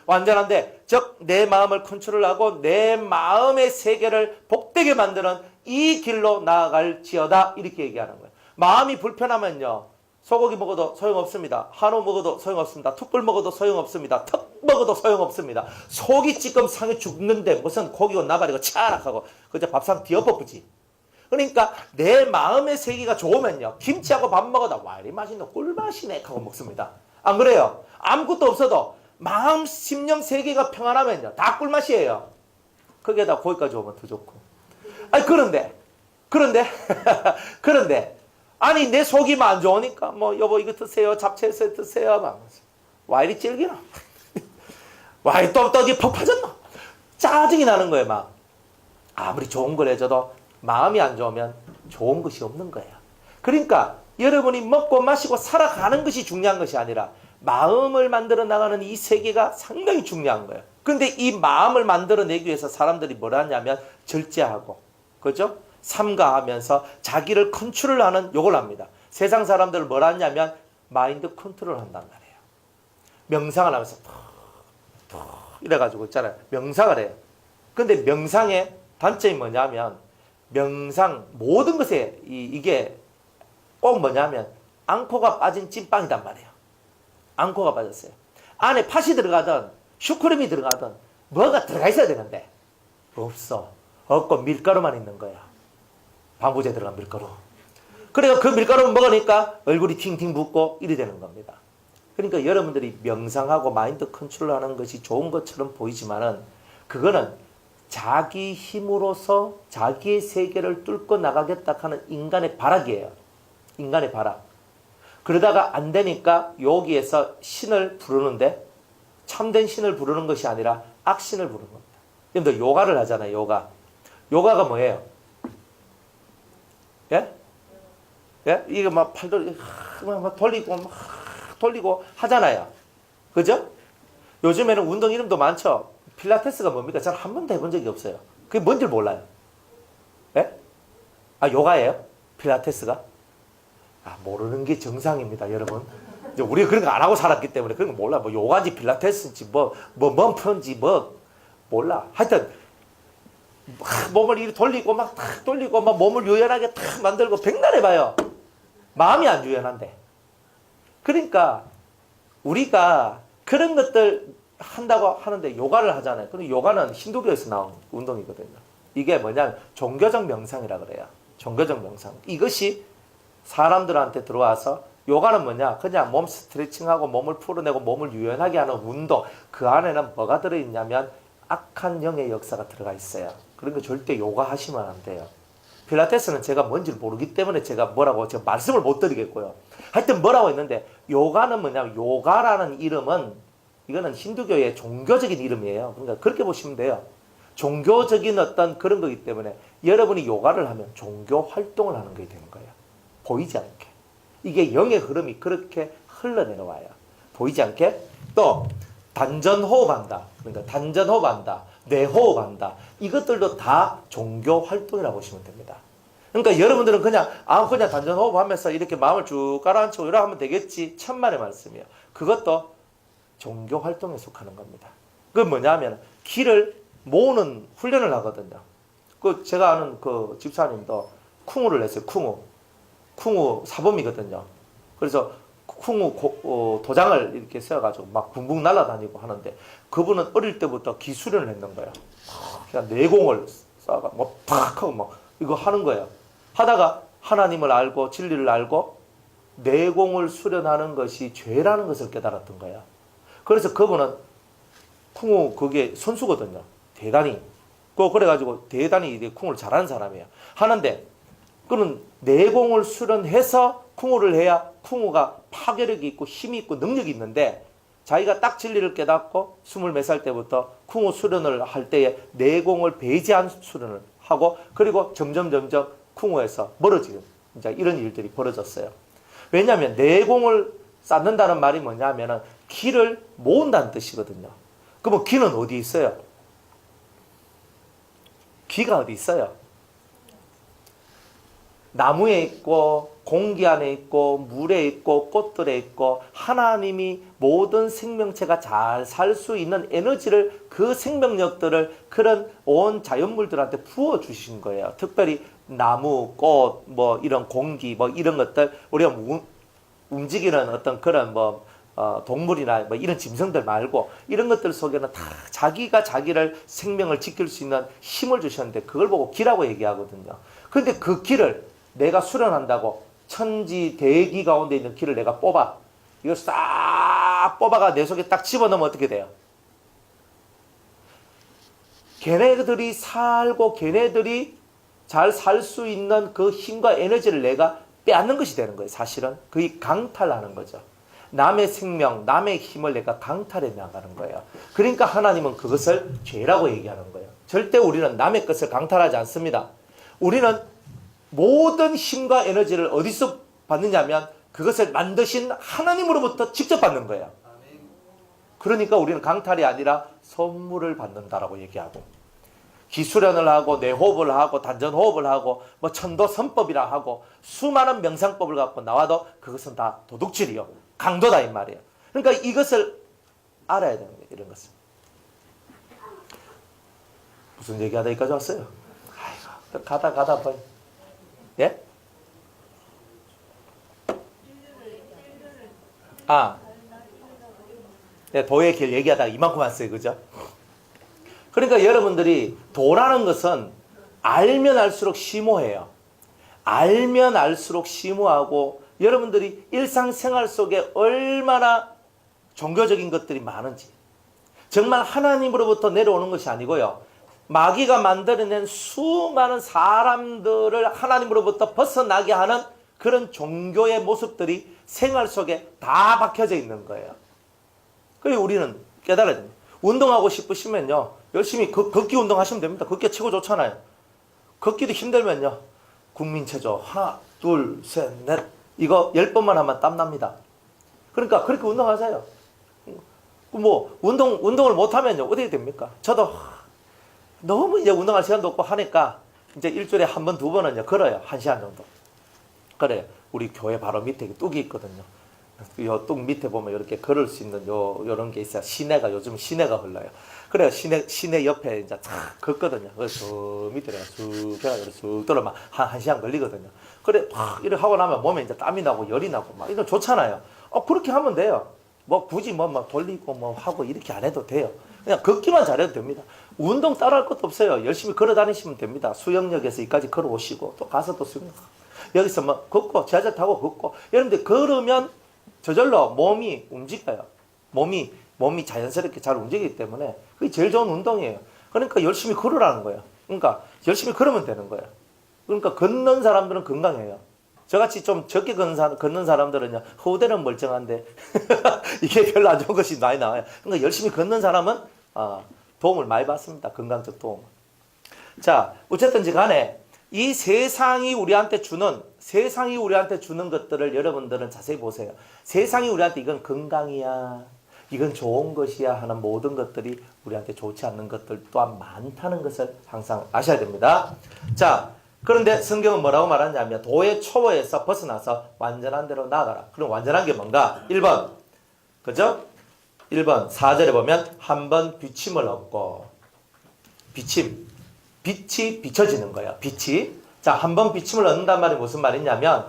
완전한 데, 즉 내 마음을 컨트롤하고 내 마음의 세계를 복되게 만드는 이 길로 나아갈지어다. 이렇게 얘기하는 거예요. 마음이 불편하면요, 소고기 먹어도 소용없습니다. 한우 먹어도 소용없습니다. 툭불 먹어도 소용없습니다. 턱 먹어도 소용없습니다. 속이 찌끔 상해 죽는데 무슨 고기고 나발이고 차락하고 그저 밥상 뒤엎어쁘지. 그러니까 내 마음의 세계가 좋으면요, 김치하고 밥 먹어도 와 이리 맛있네, 꿀맛이네 하고 먹습니다. 안 그래요? 아무것도 없어도 마음 심령 세계가 평안하면요 다 꿀맛이에요. 거기에다 고기까지 오면 더 좋고. 아니 그런데 그런데 아니 내 속이 안 좋으니까 뭐 여보 이거 드세요, 잡채 드세요 막 와 이리 질기나 와 이 떡이 퍽 파졌나 짜증이 나는 거예요. 막 아무리 좋은 걸 해줘도 마음이 안 좋으면 좋은 것이 없는 거예요. 그러니까 여러분이 먹고 마시고 살아가는 것이 중요한 것이 아니라 마음을 만들어 나가는 이 세계가 상당히 중요한 거예요. 근데 이 마음을 만들어내기 위해서 사람들이 뭘 하냐면 절제하고, 그죠? 삼가하면서 자기를 컨트롤하는 요걸 합니다. 세상 사람들을 뭘 하냐면 마인드 컨트롤 한단 말이에요. 명상을 하면서 툭 이래가지고 있잖아요. 명상을 해요. 근데 명상의 단점이 뭐냐면 명상 모든 것에 이게 꼭 뭐냐면 앙코가 빠진 찐빵이단 말이에요. 앙코가 빠졌어요. 안에 팥이 들어가든 슈크림이 들어가든 뭐가 들어가 있어야 되는데 없어. 없고 밀가루만 있는 거야. 방부제 들어간 밀가루. 그래서 그 밀가루를 먹으니까 얼굴이 팅팅 붓고 이래 되는 겁니다. 그러니까 여러분들이 명상하고 마인드 컨트롤하는 것이 좋은 것처럼 보이지만은 그거는 자기 힘으로서 자기의 세계를 뚫고 나가겠다 하는 인간의 발악이에요. 인간의 발악. 그러다가 안 되니까 여기에서 신을 부르는데 참된 신을 부르는 것이 아니라 악신을 부르는 겁니다. 여러분들 요가를 하잖아요. 요가. 요가가 뭐예요? 예? 예? 이게 막 팔도 막 돌리고 하잖아요. 그죠? 요즘에는 운동 이름도 많죠. 필라테스가 뭡니까? 저는 한 번도 해본 적이 없어요. 그게 뭔지 몰라요. 예? 아, 요가예요? 필라테스가? 아, 모르는 게 정상입니다, 여러분. 이제 우리가 그런 거 안 하고 살았기 때문에 그런 거 몰라. 뭐 요가인지 필라테스인지 멈프인지 몰라. 하여튼 몸을 이렇게 돌리고 막 탁 돌리고 막 몸을 유연하게 탁 만들고 백날 해봐요. 마음이 안 유연한데. 그러니까 우리가 그런 것들 한다고 하는데 요가를 하잖아요. 근데 요가는 힌두교에서 나온 운동이거든요. 이게 뭐냐면 종교적 명상이라 그래요. 종교적 명상. 이것이 사람들한테 들어와서 요가는 뭐냐? 그냥 몸 스트레칭하고 몸을 풀어내고 몸을 유연하게 하는 운동. 그 안에는 뭐가 들어있냐면 악한 영의 역사가 들어가 있어요. 그러니까 절대 요가 하시면 안 돼요. 필라테스는 제가 뭔지를 모르기 때문에 제가 말씀을 못 드리겠고요. 하여튼 뭐라고 했는데 요가는 뭐냐면 요가라는 이름은 이거는 힌두교의 종교적인 이름이에요. 그러니까 그렇게 보시면 돼요. 종교적인 어떤 그런 거기 때문에 여러분이 요가를 하면 종교 활동을 하는 게 되는 거예요. 보이지 않게. 이게 영의 흐름이 그렇게 흘러내려와요. 보이지 않게. 또 단전호흡한다. 그러니까 단전호흡한다. 뇌호흡한다. 이것들도 다 종교 활동이라고 보시면 됩니다. 그러니까 여러분들은 그냥 단전호흡하면서 이렇게 마음을 쭉 가라앉히고 이러고 하면 되겠지. 천만의 말씀이에요. 그것도 종교 활동에 속하는 겁니다. 그건 뭐냐면 기를 모으는 훈련을 하거든요. 그 제가 아는 그 집사님도 쿵우를 했어요. 쿵우 사범이거든요. 그래서 쿵우 도장을 이렇게 세워가지고 막 붕붕 날아다니고 하는데 그분은 어릴 때부터 기수련을 했는 거예요. 그냥 내공을 쌓아가 팍 하고 막 이거 하는 거예요. 하다가 하나님을 알고 진리를 알고 내공을 수련하는 것이 죄라는 것을 깨달았던 거예요. 그래서 그분은 쿵우 그게 선수거든요. 대단히. 그래가지고 대단히 쿵우를 잘하는 사람이에요. 하는데 그는 내공을 수련해서 쿵우를 해야 쿵우가 파괴력이 있고 힘이 있고 능력이 있는데 자기가 딱 진리를 깨닫고 24살 때부터 쿵우 수련을 할 때에 내공을 배제한 수련을 하고 그리고 점점 쿵우에서 멀어지는 이제 이런 일들이 벌어졌어요. 왜냐하면 내공을 쌓는다는 말이 뭐냐면은 기를 모은다는 뜻이거든요. 그러면 기는 어디 있어요? 기가 어디 있어요? 나무에 있고 공기 안에 있고 물에 있고 꽃들에 있고 하나님이 모든 생명체가 잘 살 수 있는 에너지를 그 생명력들을 그런 온 자연물들한테 부어주신 거예요. 특별히 나무, 꽃, 뭐 이런 공기, 뭐 이런 것들 우리가 움직이는 어떤 그런 동물이나 뭐 이런 짐승들 말고 이런 것들 속에는 다 자기가 자기를 생명을 지킬 수 있는 힘을 주셨는데 그걸 보고 기라고 얘기하거든요. 근데 그 길을 내가 수련한다고 천지 대기 가운데 있는 길을 내가 뽑아. 이거 싹 뽑아가 내 속에 딱 집어넣으면 어떻게 돼요? 걔네들이 살고 걔네들이 잘 살 수 있는 그 힘과 에너지를 내가 빼앗는 것이 되는 거예요. 사실은 거의 강탈하는 거죠. 남의 생명, 남의 힘을 내가 강탈해 나가는 거예요. 그러니까 하나님은 그것을 죄라고 얘기하는 거예요. 절대 우리는 남의 것을 강탈하지 않습니다. 우리는 모든 힘과 에너지를 어디서 받느냐면 그것을 만드신 하나님으로부터 직접 받는 거예요. 그러니까 우리는 강탈이 아니라 선물을 받는다라고 얘기하고, 기수련을 하고 내호흡을 하고 단전호흡을 하고 뭐 천도선법이라 하고 수많은 명상법을 갖고 나와도 그것은 다 도둑질이요, 강도다 이 말이에요. 그러니까 이것을 알아야 되는 거예요. 이런 것을. 무슨 얘기하다 여기까지 왔어요? 아이고, 가다 봐. 예? 네, 도의 길 얘기하다가 이만큼 왔어요. 그죠? 그러니까 여러분들이 도라는 것은 알면 알수록 심오해요. 알면 알수록 심오하고 여러분들이 일상생활 속에 얼마나 종교적인 것들이 많은지, 정말 하나님으로부터 내려오는 것이 아니고요, 마귀가 만들어낸 수많은 사람들을 하나님으로부터 벗어나게 하는 그런 종교의 모습들이 생활 속에 다 박혀져 있는 거예요. 그리고 우리는 깨달아야 됩니다. 운동하고 싶으시면요, 열심히 걷기 운동하시면 됩니다. 걷기가 최고 좋잖아요. 걷기도 힘들면요, 국민체조 하나 둘 셋 넷 이거 10번만 하면 땀납니다. 그러니까 그렇게 운동하세요. 뭐 운동을 못하면요 어떻게 됩니까? 저도 너무 이제 운동할 시간도 없고 하니까 이제 일주일에 한 번, 두 번은요 걸어요. 1시간 정도. 그래요. 우리 교회 바로 밑에 뚝이 있거든요. 요 뚝 밑에 보면 이렇게 걸을 수 있는 요런 게 있어요. 시내가, 요즘 시내가 흘러요. 그래요. 시내 옆에 이제 탁 걷거든요. 그래서 저 밑에 내가 쑥 해가지고 쑥 돌아만 한 시간 걸리거든요. 그래, 막 이렇게 하고 나면 몸에 이제 땀이 나고 열이 나고 막 이런 좋잖아요. 그렇게 하면 돼요. 뭐 굳이 뭐 돌리고 뭐 하고 이렇게 안 해도 돼요. 그냥 걷기만 잘해도 됩니다. 운동 따라할 것도 없어요. 열심히 걸어 다니시면 됩니다. 수영역에서 여기까지 걸어 오시고 또 가서 또 수영, 여기서 뭐 걷고 지하철 타고 걷고. 여러분들 걸으면 저절로 몸이 움직여요. 몸이 자연스럽게 잘 움직이기 때문에 그게 제일 좋은 운동이에요. 그러니까 열심히 걸으라는 거예요. 그러니까 열심히 걸으면 되는 거예요. 그러니까 걷는 사람들은 건강해요. 저같이 좀 적게 걷는 사람들은요, 후대는 멀쩡한데 이게 별로 안 좋은 것이 많이 나와요. 그러니까 열심히 걷는 사람은 도움을 많이 받습니다. 건강적 도움. 자, 어쨌든지 간에 이 세상이 우리한테 주는 것들을 여러분들은 자세히 보세요. 세상이 우리한테 이건 건강이야, 이건 좋은 것이야 하는 모든 것들이 우리한테 좋지 않는 것들 또한 많다는 것을 항상 아셔야 됩니다. 자, 그런데 성경은 뭐라고 말하냐면 도의 초보에서 벗어나서 완전한 대로 나아가라. 그럼 완전한 게 뭔가? 1번, 그죠? 1번 4절에 보면 한 번 비침을 얻고, 빛이 비춰지는 거예요. 빛이. 자, 한 번 비침을 얻는단 말이 무슨 말이냐면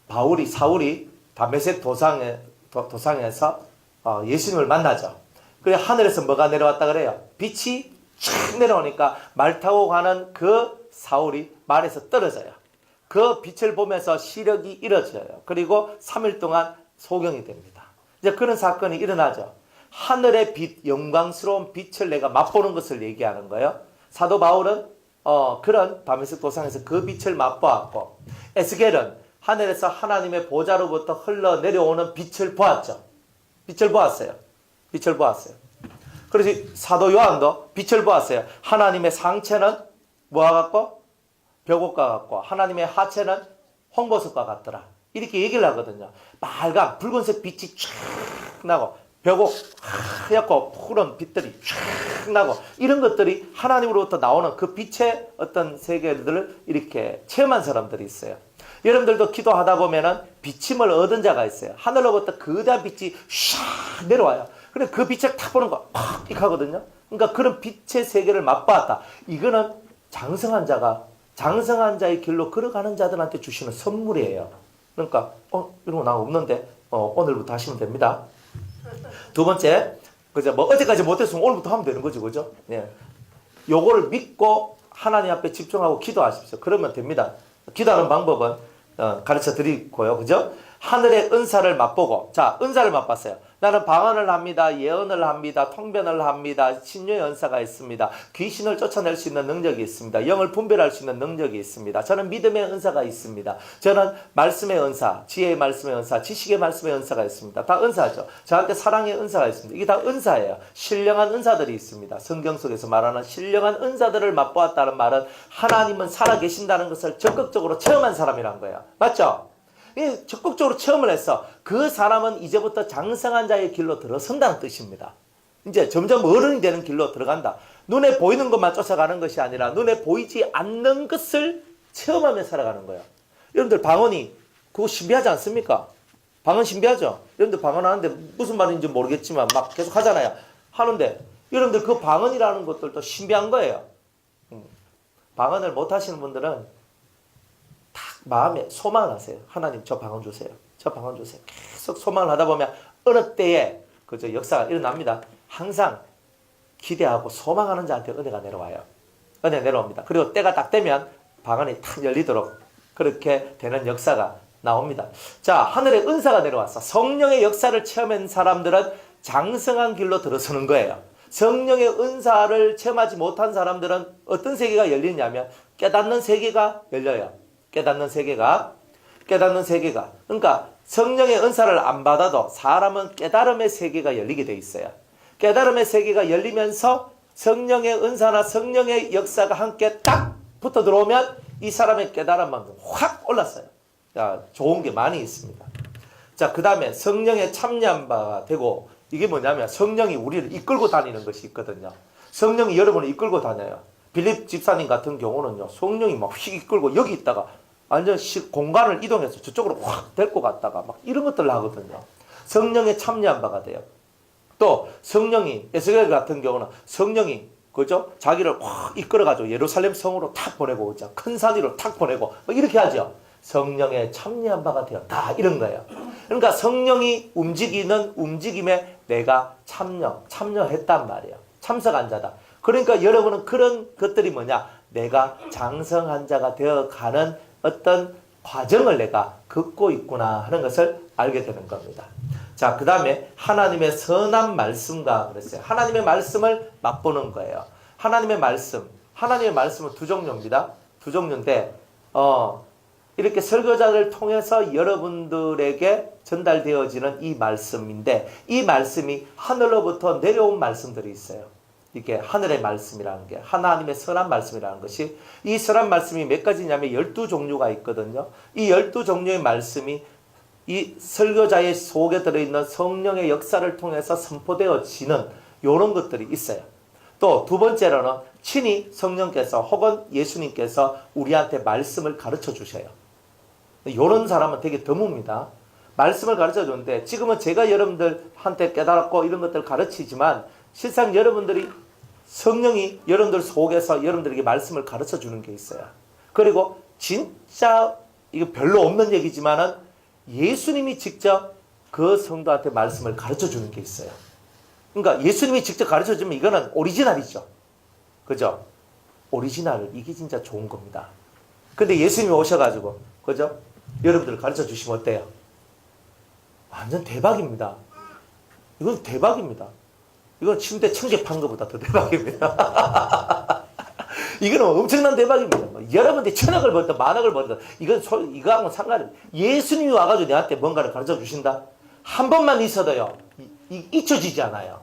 사울이 다메섹 도상에서 예수님을 만나죠. 그래 하늘에서 뭐가 내려왔다 그래요? 빛이 쫙 내려오니까 말 타고 가는 그 사울이 말에서 떨어져요. 그 빛을 보면서 시력이 잃어져요. 그리고 3일 동안 소경이 됩니다. 이제 그런 사건이 일어나죠. 하늘의 빛, 영광스러운 빛을 내가 맛보는 것을 얘기하는 거예요. 사도 바울은 그런 다메섹 도상에서 그 빛을 맛보았고, 에스겔은 하늘에서 하나님의 보좌로부터 흘러내려오는 빛을 보았죠. 빛을 보았어요. 그래서 사도 요한도 빛을 보았어요. 하나님의 상체는 뭐와 같고? 벽옷과 같고, 하나님의 하체는 홍보석과 같더라. 이렇게 얘기를 하거든요. 빨간 붉은색 빛이 쫙 나고 벽옷 하얗고 푸른 빛들이 쫙 나고, 이런 것들이 하나님으로부터 나오는 그 빛의 어떤 세계들을 이렇게 체험한 사람들이 있어요. 여러분들도 기도하다 보면은 비침을 얻은 자가 있어요. 하늘로부터 거대한 빛이 샥 내려와요. 그래 그 빛을 탁 보는 거 팍 이렇게 하거든요. 그러니까 그런 빛의 세계를 맛봤다. 이거는 장성한 자의 길로 걸어가는 자들한테 주시는 선물이에요. 그러니까 이런 거 나 없는데 오늘부터 하시면 됩니다. 두 번째, 그죠? 뭐 어제까지 못했으면 오늘부터 하면 되는 거죠, 그죠? 네. 요거를 믿고 하나님 앞에 집중하고 기도하십시오. 그러면 됩니다. 기도하는 방법은 가르쳐 드리고요. 그죠? 하늘의 은사를 맛보고, 자, 은사를 맛봤어요. 나는 방언을 합니다. 예언을 합니다. 통변을 합니다. 신유의 은사가 있습니다. 귀신을 쫓아낼 수 있는 능력이 있습니다. 영을 분별할 수 있는 능력이 있습니다. 저는 믿음의 은사가 있습니다. 저는 말씀의 은사, 지혜의 말씀의 은사, 지식의 말씀의 은사가 있습니다. 다 은사죠. 저한테 사랑의 은사가 있습니다. 이게 다 은사예요. 신령한 은사들이 있습니다. 성경 속에서 말하는 신령한 은사들을 맛보았다는 말은 하나님은 살아계신다는 것을 적극적으로 체험한 사람이란 거예요. 맞죠? 적극적으로 체험을 해서 그 사람은 이제부터 장성한 자의 길로 들어선다는 뜻입니다. 이제 점점 어른이 되는 길로 들어간다. 눈에 보이는 것만 쫓아가는 것이 아니라 눈에 보이지 않는 것을 체험하며 살아가는 거예요. 여러분들 방언이 그거 신비하지 않습니까? 방언 신비하죠? 여러분들 방언하는데 무슨 말인지 모르겠지만 막 계속 하잖아요. 하는데 여러분들 그 방언이라는 것들도 신비한 거예요. 방언을 못 하시는 분들은 마음에 소망을 하세요. 하나님 저 방언 주세요. 저 방언 주세요. 계속 소망을 하다 보면 어느 때에 그저 역사가 일어납니다. 항상 기대하고 소망하는 자한테 은혜가 내려와요. 은혜 내려옵니다. 그리고 때가 딱 되면 방언이 탁 열리도록 그렇게 되는 역사가 나옵니다. 자, 하늘의 은사가 내려와서 성령의 역사를 체험한 사람들은 장성한 길로 들어서는 거예요. 성령의 은사를 체험하지 못한 사람들은 어떤 세계가 열리냐면 깨닫는 세계가 열려요. 깨닫는 세계가. 그러니까 성령의 은사를 안 받아도 사람은 깨달음의 세계가 열리게 돼 있어요. 깨달음의 세계가 열리면서 성령의 은사나 성령의 역사가 함께 딱 붙어 들어오면 이 사람의 깨달음은 확 올랐어요. 자, 좋은 게 많이 있습니다. 자, 그 다음에 성령에 참여한 바가 되고, 이게 뭐냐면 성령이 우리를 이끌고 다니는 것이 있거든요. 성령이 여러분을 이끌고 다녀요. 빌립 집사님 같은 경우는요, 성령이 막 휙 이끌고 여기 있다가 완전 공간을 이동해서 저쪽으로 확 데리고 갔다가 막 이런 것들을 하거든요. 성령에 참여한 바가 돼요. 또 성령이 에스겔 같은 경우는 성령이 그죠? 자기를 확 이끌어가지고 예루살렘 성으로 탁 보내고 오죠. 큰 산 위로 탁 보내고 이렇게 하죠. 성령에 참여한 바가 되었다 이런 거예요. 그러니까 성령이 움직이는 움직임에 내가 참여했단 말이에요. 참석한 자다. 그러니까 여러분은 그런 것들이 뭐냐? 내가 장성한 자가 되어가는 어떤 과정을 내가 걷고 있구나 하는 것을 알게 되는 겁니다. 자, 그 다음에 하나님의 선한 말씀과 그랬어요. 하나님의 말씀을 맛보는 거예요. 하나님의 말씀은 두 종류입니다. 두 종류인데 이렇게 설교자를 통해서 여러분들에게 전달되어지는 이 말씀인데 이 말씀이 하늘로부터 내려온 말씀들이 있어요. 이게 하늘의 말씀이라는 게 하나님의 선한 말씀이라는 것이 이 선한 말씀이 몇 가지냐면 12종류가 있거든요. 이 12종류의 말씀이 이 설교자의 속에 들어있는 성령의 역사를 통해서 선포되어지는 이런 것들이 있어요. 또 두 번째로는 친히 성령께서 혹은 예수님께서 우리한테 말씀을 가르쳐 주셔요. 이런 사람은 되게 드뭅니다. 말씀을 가르쳐 주는데 지금은 제가 여러분들한테 깨달았고 이런 것들을 가르치지만 실상 여러분들이 성령이 여러분들 속에서 여러분들에게 말씀을 가르쳐 주는 게 있어요. 그리고 진짜 이거 별로 없는 얘기지만은 예수님이 직접 그 성도한테 말씀을 가르쳐 주는 게 있어요. 그러니까 예수님이 직접 가르쳐 주면 이거는 오리지널이죠. 그죠? 오리지널, 이게 진짜 좋은 겁니다. 근데 예수님이 오셔가지고, 그죠? 여러분들 가르쳐 주시면 어때요? 완전 대박입니다. 이건 대박입니다. 이건 침대 청계 판 것보다 더 대박입니다. 이거는 엄청난 대박입니다. 여러분들이 천억을 벌든 만억을 벌든 이거하고는 상관이 없어요. 예수님이 와가지고 내한테 뭔가를 가르쳐 주신다? 한 번만 있어도요, 잊혀지지 않아요.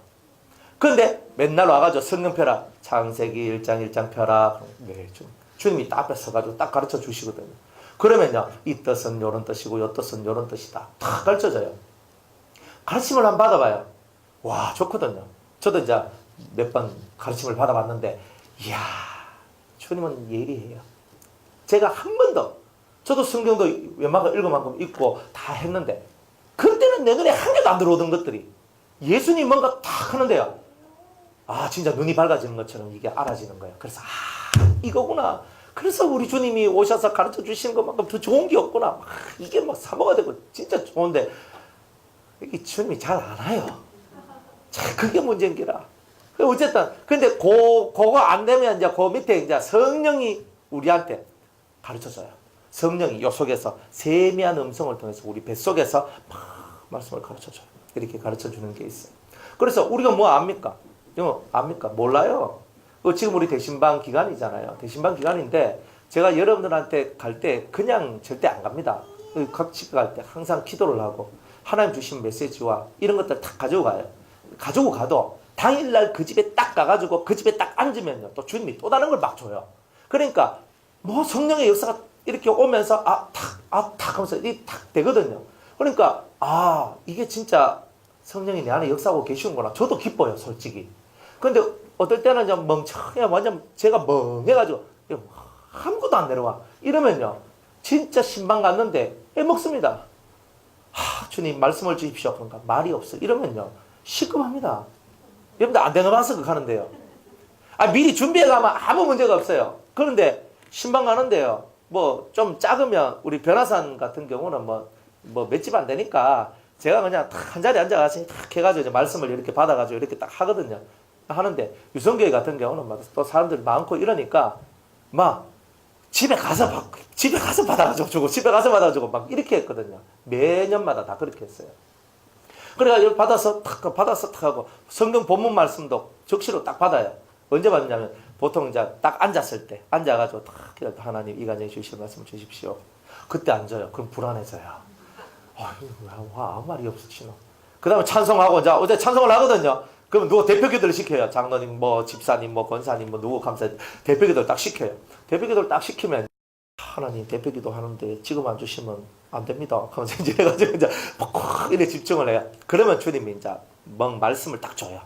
그런데 맨날 와가지고 성경 펴라. 창세기 1장 1장 펴라. 네, 주님이 딱 앞에 서가지고 딱 가르쳐 주시거든요. 그러면요, 이 뜻은 요런 뜻이고 요 뜻은 요런 뜻이다. 다 가르쳐져요. 가르침을 한번 받아봐요. 와, 좋거든요. 저도 이제 몇 번 가르침을 받아봤는데, 이야, 주님은 예리해요. 제가 한 번도, 저도 성경도 웬만큼 읽어만큼 읽고 다 했는데, 그때는 내 눈에 한 개도 안 들어오던 것들이, 예수님 뭔가 탁 하는데요. 아, 진짜 눈이 밝아지는 것처럼 이게 알아지는 거예요. 그래서, 이거구나. 그래서 우리 주님이 오셔서 가르쳐 주시는 것만큼 더 좋은 게 없구나. 이게 막 사모가 되고 진짜 좋은데, 이게 주님이 잘 안 와요. 자, 그게 문제인 게라. 어쨌든 근데 그거 안 되면 이제 그 밑에 이제 성령이 우리한테 가르쳐줘요. 성령이 요 속에서 세미한 음성을 통해서 우리 뱃속에서 막 말씀을 가르쳐줘요. 이렇게 가르쳐주는 게 있어요. 그래서 우리가 뭐 압니까? 이거 압니까? 몰라요. 지금 우리 대신방 기간이잖아요. 대신방 기간인데 제가 여러분들한테 갈 때 그냥 절대 안 갑니다. 각 집에 갈 때 항상 기도를 하고 하나님 주신 메시지와 이런 것들 다 가지고 가요. 가지고 가도 당일날 그 집에 딱 가가지고 그 집에 딱 앉으면요. 또 주님이 또 다른 걸 막 줘요. 그러니까 뭐 성령의 역사가 이렇게 오면서 탁 하면서 이 탁 되거든요. 그러니까 이게 진짜 성령이 내 안에 역사하고 계시는구나. 저도 기뻐요, 솔직히. 근데 어떨 때는 좀 멍청해, 완전 제가 멍해가지고 아무것도 안 내려와. 이러면요, 진짜 신방 갔는데 애먹습니다. 주님 말씀을 주십시오. 그러니까 말이 없어. 이러면요, 시급합니다. 여러분들 안 되는 방석 하는데요. 미리 준비해 가면 아무 문제가 없어요. 그런데 신방 가는데요, 뭐 좀 작으면 우리 변화산 같은 경우는 뭐 몇 집 안 되니까 제가 그냥 탁 한 자리에 앉아가지고 탁 해가지고 이제 말씀을 이렇게 받아가지고 이렇게 딱 하거든요. 하는데 유성교회 같은 경우는 막 또 사람들이 많고 이러니까 막 집에 가서 받아가지고 주고 집에 가서 받아주고 막 이렇게 했거든요. 매년마다 다 그렇게 했어요. 그래가지고 받아서 탁 하고 성경 본문 말씀도 적시로 딱 받아요. 언제 받느냐면 보통 이제 딱 앉았을 때 앉아가지고 탁 하나님 이 간증해 주실 말씀 주십시오. 그때 앉아요. 그럼 불안해져요. 아무 말이 없으시노. 그 다음에 찬송하고 이제 어제 찬송을 하거든요. 그러면 누구 대표기도를 시켜요. 장로님, 뭐 집사님, 뭐 권사님, 뭐 누구 감사 대표기도를 딱 시켜요. 대표기도를 딱 시키면 하나님 대표기도 하는데 지금 안 주시면 안 됩니다. 하면서 이제 해가지고 이제 막 이렇게 집중을 해요. 그러면 주님이 이제 말씀을 딱 줘요.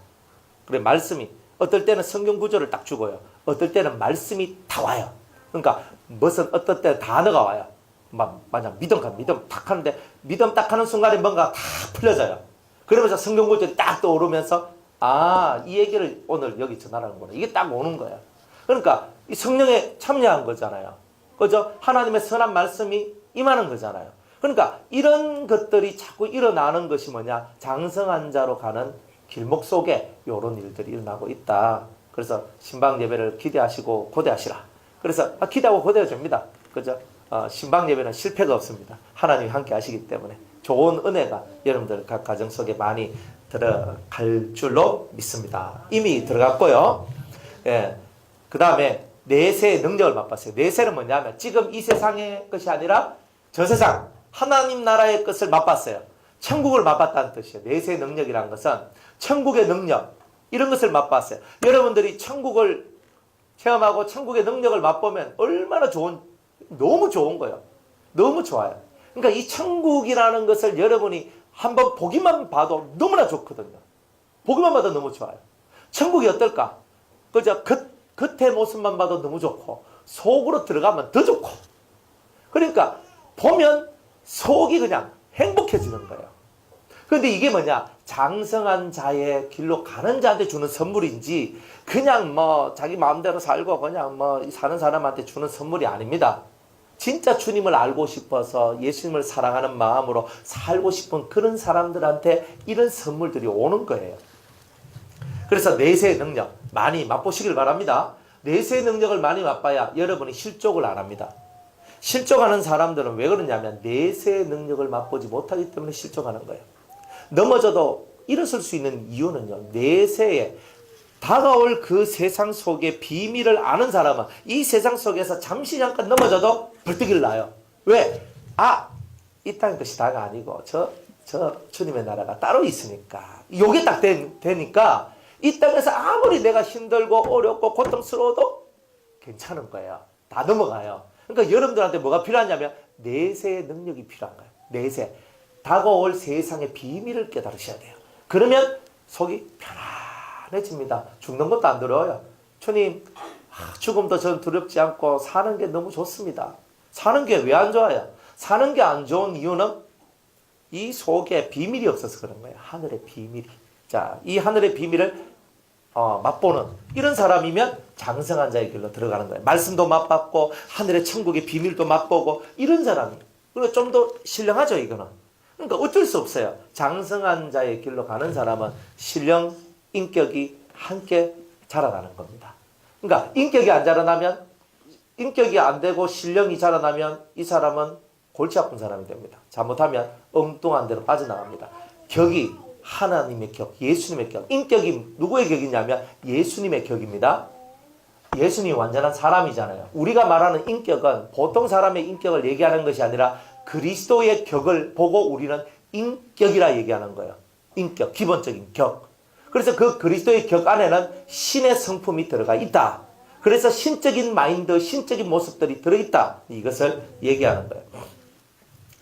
그래 말씀이 어떨 때는 성경 구조를 딱 주고요. 어떨 때는 말씀이 다 와요. 그러니까 무슨 어떨 때는 단어가 와요. 만약 믿음 딱 하는데 믿음 딱 하는 순간에 뭔가 다 풀려져요. 그러면서 성경 구절이 딱 떠오르면서 이 얘기를 오늘 여기 전하라는구나. 이게 딱 오는 거야. 그러니까 이 성령에 참여한 거잖아요. 그죠? 하나님의 선한 말씀이 임하는 거잖아요. 그러니까 이런 것들이 자꾸 일어나는 것이 뭐냐? 장성한 자로 가는 길목 속에 이런 일들이 일어나고 있다. 그래서 신방 예배를 기대하시고 고대하시라. 그래서 기대하고 고대해도 됩니다. 그죠? 신방 예배는 실패가 없습니다. 하나님이 함께 하시기 때문에 좋은 은혜가 여러분들 각 가정 속에 많이 들어갈 줄로 믿습니다. 이미 들어갔고요. 예. 그 다음에 내세의 능력을 맛봤어요. 내세는 뭐냐면 지금 이 세상의 것이 아니라 저 세상 하나님 나라의 것을 맛봤어요. 천국을 맛봤다는 뜻이에요. 내세의 능력이라는 것은 천국의 능력 이런 것을 맛봤어요. 여러분들이 천국을 체험하고 천국의 능력을 맛보면 얼마나 너무 좋은 거예요. 너무 좋아요. 그러니까 이 천국이라는 것을 여러분이 한번 보기만 봐도 너무나 좋거든요. 보기만 봐도 너무 좋아요. 천국이 어떨까? 그저 겉의 모습만 봐도 너무 좋고 속으로 들어가면 더 좋고 그러니까 보면 속이 그냥 행복해지는 거예요. 그런데 이게 뭐냐? 장성한 자의 길로 가는 자한테 주는 선물인지 그냥 자기 마음대로 살고 그냥 사는 사람한테 주는 선물이 아닙니다. 진짜 주님을 알고 싶어서 예수님을 사랑하는 마음으로 살고 싶은 그런 사람들한테 이런 선물들이 오는 거예요. 그래서 내세의 능력 많이 맛보시길 바랍니다. 내세의 능력을 많이 맛봐야 여러분이 실족을 안 합니다. 실족하는 사람들은 왜 그러냐면 내세의 능력을 맛보지 못하기 때문에 실족하는 거예요. 넘어져도 일어설 수 있는 이유는요. 내세에 다가올 그 세상 속의 비밀을 아는 사람은 이 세상 속에서 잠시 잠깐 넘어져도 벌떡 일어나요. 왜? 이 땅의 것이 다가 아니고 저 주님의 나라가 따로 있으니까 요게 딱 되니까 이 땅에서 아무리 내가 힘들고 어렵고 고통스러워도 괜찮은 거예요. 다 넘어가요. 그러니까 여러분들한테 뭐가 필요하냐면 내세의 능력이 필요한 거예요. 내세. 다가올 세상의 비밀을 깨달으셔야 돼요. 그러면 속이 편안해집니다. 죽는 것도 안 두려워요. 주님, 죽음도 저는 두렵지 않고 사는 게 너무 좋습니다. 사는 게 왜 안 좋아요? 사는 게 안 좋은 이유는 이 속에 비밀이 없어서 그런 거예요. 하늘의 비밀이. 자, 이 하늘의 비밀을 맛보는 이런 사람이면 장성한 자의 길로 들어가는 거예요. 말씀도 맛봤고 하늘의 천국의 비밀도 맛보고 이런 사람이. 그리고 좀 더 신령하죠, 이거는. 그러니까 어쩔 수 없어요. 장성한 자의 길로 가는 사람은 신령 인격이 함께 자라나는 겁니다. 그러니까 인격이 안 자라나면, 인격이 안 되고 신령이 자라나면 이 사람은 골치 아픈 사람이 됩니다. 잘못하면 엉뚱한 데로 빠져나갑니다. 격이 하나님의 격, 예수님의 격. 인격이 누구의 격이냐면 예수님의 격입니다. 예수님이 완전한 사람이잖아요. 우리가 말하는 인격은 보통 사람의 인격을 얘기하는 것이 아니라 그리스도의 격을 보고 우리는 인격이라 얘기하는 거예요. 인격, 기본적인 격. 그래서 그 그리스도의 격 안에는 신의 성품이 들어가 있다. 그래서 신적인 마인드, 신적인 모습들이 들어있다. 이것을 얘기하는 거예요.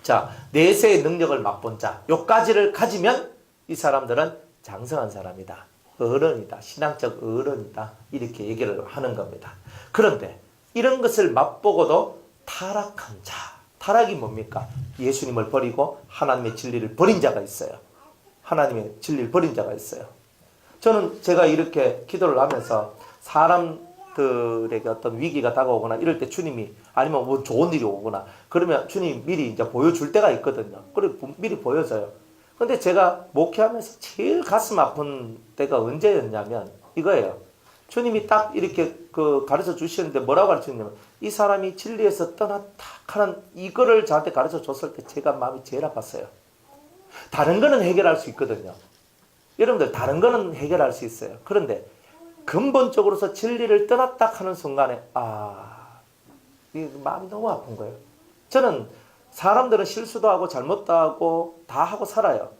자, 내세의 능력을 맛본 자, 요까지를 가지면 이 사람들은 장성한 사람이다. 어른이다. 신앙적 어른이다. 이렇게 얘기를 하는 겁니다. 그런데 이런 것을 맛보고도 타락한 자. 타락이 뭡니까? 예수님을 버리고 하나님의 진리를 버린 자가 있어요. 하나님의 진리를 버린 자가 있어요. 저는 제가 이렇게 기도를 하면서 사람들에게 어떤 위기가 다가오거나 이럴 때 주님이, 아니면 뭐 좋은 일이 오거나 그러면 주님이 미리 이제 보여줄 때가 있거든요. 그리고 미리 보여줘요. 근데 제가 목회하면서 제일 가슴 아픈 때가 언제였냐면 이거예요. 주님이 딱 이렇게 가르쳐 주시는데 뭐라고 가르쳤냐면 이 사람이 진리에서 떠났다 하는 이거를 저한테 가르쳐 줬을 때 제가 마음이 제일 아팠어요. 다른 거는 해결할 수 있거든요. 여러분들 다른 거는 해결할 수 있어요. 그런데 근본적으로서 진리를 떠났다 하는 순간에 이 마음이 너무 아픈 거예요. 저는 사람들은 실수도 하고 잘못도 하고 다 하고 살아요.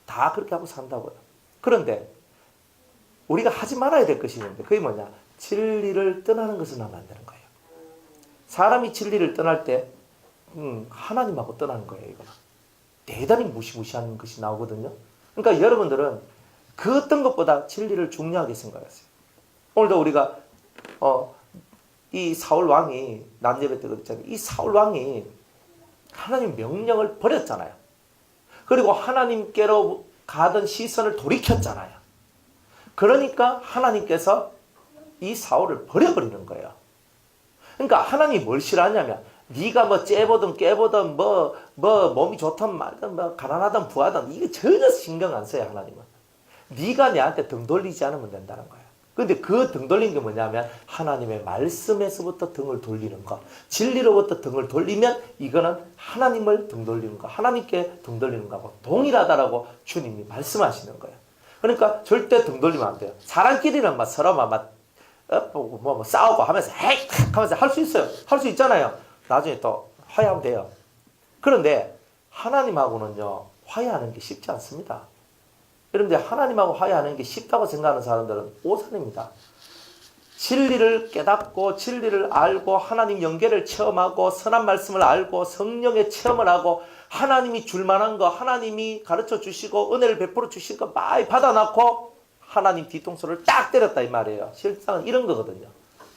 다 그렇게 하고 산다고요. 그런데 우리가 하지 말아야 될 것이 있는데 그게 뭐냐? 진리를 떠나는 것은 하면 안 되는 거예요. 사람이 진리를 떠날 때 하나님하고 떠나는 거예요. 이거는 대단히 무시무시한 것이 나오거든요. 그러니까 여러분들은 그 어떤 것보다 진리를 중요하게 생각하세요. 오늘도 우리가 이 사울 왕이 난제베 때 그랬잖아요. 이 사울 왕이 하나님 명령을 버렸잖아요. 그리고 하나님께로 가던 시선을 돌이켰잖아요. 그러니까 하나님께서 이 사울을 버려버리는 거예요. 그러니까 하나님이 뭘 싫어하냐면 네가 뭐 째보든 깨보든 뭐 몸이 좋든 말든 뭐 가난하든 부하든 이게 전혀 신경 안 써요. 하나님은 네가 내한테 등 돌리지 않으면 된다는 거예요. 근데 그 등 돌린 게 뭐냐면 하나님의 말씀에서부터 등을 돌리는 것, 진리로부터 등을 돌리면 이거는 하나님을 등 돌리는 것, 하나님께 등 돌리는 것하고 동일하다라고 주님이 말씀하시는 거예요. 그러니까 절대 등 돌리면 안 돼요. 사람끼리는 막 서로 막 싸우고 하면서 헤이 하면서 할 수 있어요. 할 수 있잖아요. 나중에 또 화해하면 돼요. 그런데 하나님하고는요 화해하는 게 쉽지 않습니다. 그런데 하나님하고 화해하는 게 쉽다고 생각하는 사람들은 오산입니다. 진리를 깨닫고 진리를 알고 하나님 연계를 체험하고 선한 말씀을 알고 성령의 체험을 하고 하나님이 줄 만한 거 하나님이 가르쳐 주시고 은혜를 베풀어 주신 거 많이 받아놓고 하나님 뒤통수를 딱 때렸다 이 말이에요. 실상은 이런 거거든요.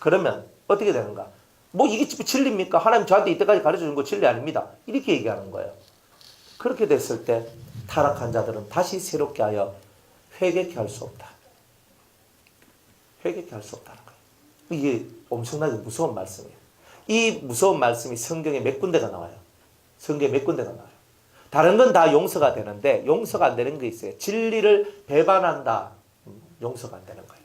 그러면 어떻게 되는가? 뭐 이게 진리입니까? 하나님 저한테 이때까지 가르쳐 준 거 진리 아닙니다. 이렇게 얘기하는 거예요. 그렇게 됐을 때 타락한 자들은 다시 새롭게 하여 회개케 할 수 없다. 회개케 할 수 없다는 거예요. 이게 엄청나게 무서운 말씀이에요. 이 무서운 말씀이 성경에 몇 군데가 나와요. 성경에 몇 군데가 나와요. 다른 건 다 용서가 되는데 용서가 안 되는 게 있어요. 진리를 배반한다. 용서가 안 되는 거예요.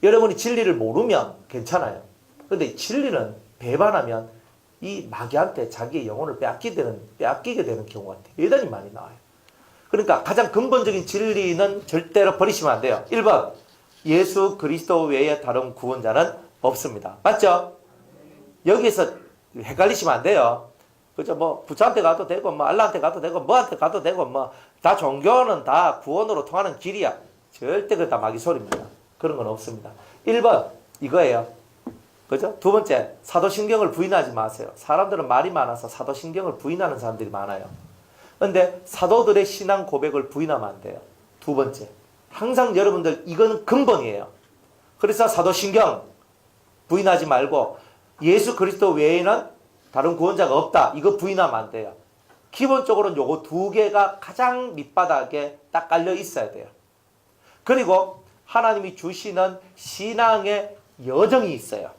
여러분이 진리를 모르면 괜찮아요. 그런데 진리는 배반하면 이 마귀한테 자기의 영혼을 빼앗기게 되는 경우가 대단히 많이 나와요. 그러니까 가장 근본적인 진리는 절대로 버리시면 안 돼요. 1번 예수 그리스도 외에 다른 구원자는 없습니다. 맞죠? 여기에서 헷갈리시면 안 돼요. 그죠? 뭐 부처한테 가도 되고 뭐 알라한테 가도 되고 뭐한테 가도 되고 뭐 다 종교는 다 구원으로 통하는 길이야. 절대 그거 다 마귀 소리입니다. 그런 건 없습니다. 1번 이거예요. 그죠? 두 번째, 사도신경을 부인하지 마세요. 사람들은 말이 많아서 사도신경을 부인하는 사람들이 많아요. 그런데 사도들의 신앙 고백을 부인하면 안 돼요. 두 번째, 항상 여러분들 이거는 근본이에요. 그래서 사도신경 부인하지 말고 예수 그리스도 외에는 다른 구원자가 없다. 이거 부인하면 안 돼요. 기본적으로는 요거 두 개가 가장 밑바닥에 딱 깔려 있어야 돼요. 그리고 하나님이 주시는 신앙의 여정이 있어요.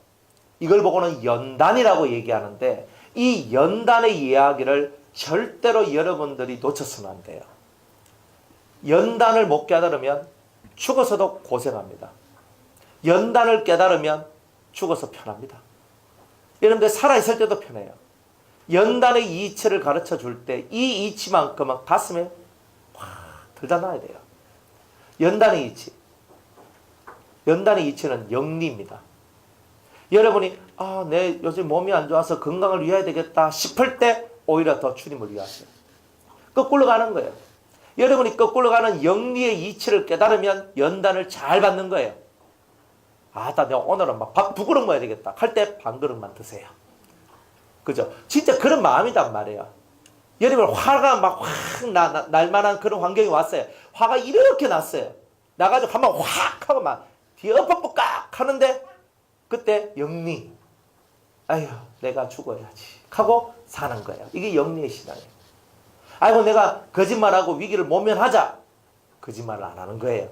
이걸 보고는 연단이라고 얘기하는데 이 연단의 이야기를 절대로 여러분들이 놓쳐서는 안 돼요. 연단을 못 깨달으면 죽어서도 고생합니다. 연단을 깨달으면 죽어서 편합니다. 여러분들 살아있을 때도 편해요. 연단의 이치를 가르쳐 줄 때 이 이치만큼은 가슴에 확 들다놔야 돼요. 연단의 이치. 연단의 이치는 영리입니다. 여러분이 내 요즘 몸이 안 좋아서 건강을 위해야 되겠다 싶을 때 오히려 더 주님을 위하세요. 거꾸로 가는 거예요. 여러분이 거꾸로 가는 영리의 이치를 깨달으면 연단을 잘 받는 거예요. 내가 오늘은 막 밥 2그릇 먹어야 되겠다 할 때 반 그릇만 드세요. 그죠? 진짜 그런 마음이단 말이에요. 여러분 화가 막 확 날 만한 그런 환경이 왔어요. 화가 이렇게 났어요. 나가지고 한번 확 하고 막 뒤에 엎어ปุ๊깍 하는데 그때 영리. 아휴 내가 죽어야지 하고 사는 거예요. 이게 영리의 신앙이에요. 아이고 내가 거짓말하고 위기를 모면하자. 거짓말을 안 하는 거예요.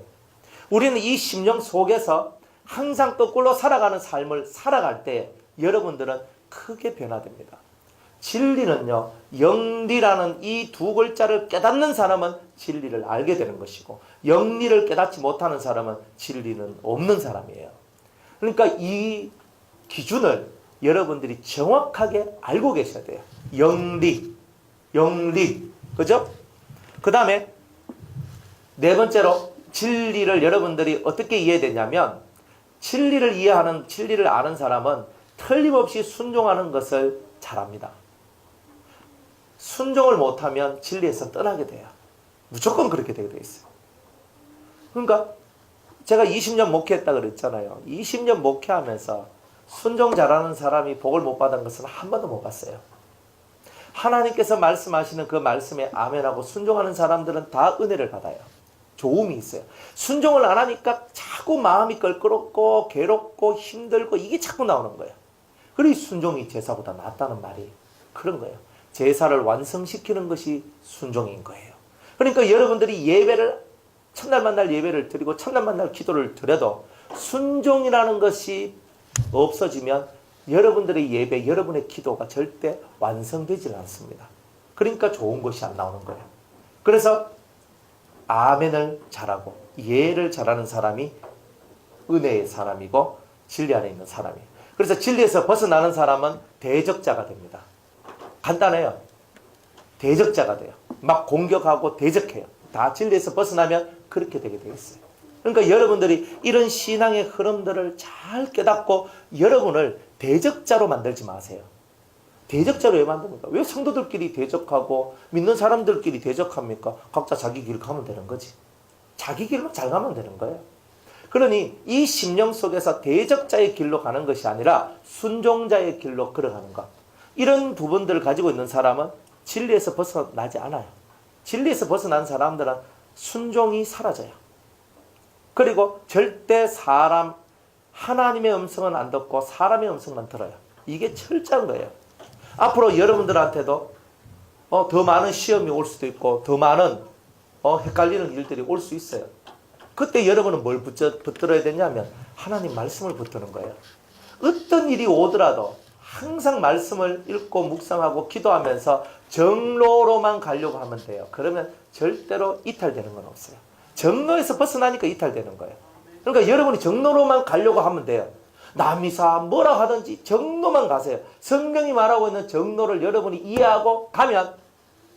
우리는 이 심령 속에서 항상 거꾸로 살아가는 삶을 살아갈 때 여러분들은 크게 변화됩니다. 진리는요, 영리라는 이 2글자를 깨닫는 사람은 진리를 알게 되는 것이고 영리를 깨닫지 못하는 사람은 진리는 없는 사람이에요. 그러니까 이 기준을 여러분들이 정확하게 알고 계셔야 돼요. 영리. 그죠? 그 다음에 4번째로 진리를 여러분들이 어떻게 이해되냐면 진리를 아는 사람은 틀림없이 순종하는 것을 잘합니다. 순종을 못하면 진리에서 떠나게 돼요. 무조건 그렇게 되게 돼 있어요. 그러니까 제가 20년 목회했다 그랬잖아요. 20년 목회하면서 순종 잘하는 사람이 복을 못 받은 것은 한 번도 못 봤어요. 하나님께서 말씀하시는 그 말씀에 아멘하고 순종하는 사람들은 다 은혜를 받아요. 좋음이 있어요. 순종을 안 하니까 자꾸 마음이 껄끄럽고 괴롭고 힘들고 이게 자꾸 나오는 거예요. 그래서 순종이 제사보다 낫다는 말이 그런 거예요. 제사를 완성시키는 것이 순종인 거예요. 그러니까 여러분들이 첫날 만날 예배를 드리고 첫날 만날 기도를 드려도 순종이라는 것이 없어지면 여러분들의 예배, 여러분의 기도가 절대 완성되지 않습니다. 그러니까 좋은 것이 안 나오는 거예요. 그래서 아멘을 잘하고 예를 잘하는 사람이 은혜의 사람이고 진리 안에 있는 사람이에요. 그래서 진리에서 벗어나는 사람은 대적자가 됩니다. 간단해요. 대적자가 돼요. 막 공격하고 대적해요. 다 진리에서 벗어나면 그렇게 되게 되겠어요. 그러니까 여러분들이 이런 신앙의 흐름들을 잘 깨닫고 여러분을 대적자로 만들지 마세요. 대적자로 왜 만듭니까? 왜 성도들끼리 대적하고 믿는 사람들끼리 대적합니까? 각자 자기 길 가면 되는 거지. 자기 길로 잘 가면 되는 거예요. 그러니 이 심령 속에서 대적자의 길로 가는 것이 아니라 순종자의 길로 걸어가는 것. 이런 부분들을 가지고 있는 사람은 진리에서 벗어나지 않아요. 진리에서 벗어난 사람들은 순종이 사라져요. 그리고 절대 하나님의 음성은 안 듣고 사람의 음성만 들어요. 이게 철저한 거예요. 앞으로 여러분들한테도 더 많은 시험이 올 수도 있고 더 많은 헷갈리는 일들이 올 수 있어요. 그때 여러분은 뭘 붙들어야 되냐면 하나님 말씀을 붙드는 거예요. 어떤 일이 오더라도 항상 말씀을 읽고 묵상하고 기도하면서 정로로만 가려고 하면 돼요. 그러면 절대로 이탈되는 건 없어요. 정로에서 벗어나니까 이탈되는 거예요. 그러니까 여러분이 정로로만 가려고 하면 돼요. 남이사 뭐라 하든지 정로만 가세요. 성경이 말하고 있는 정로를 여러분이 이해하고 가면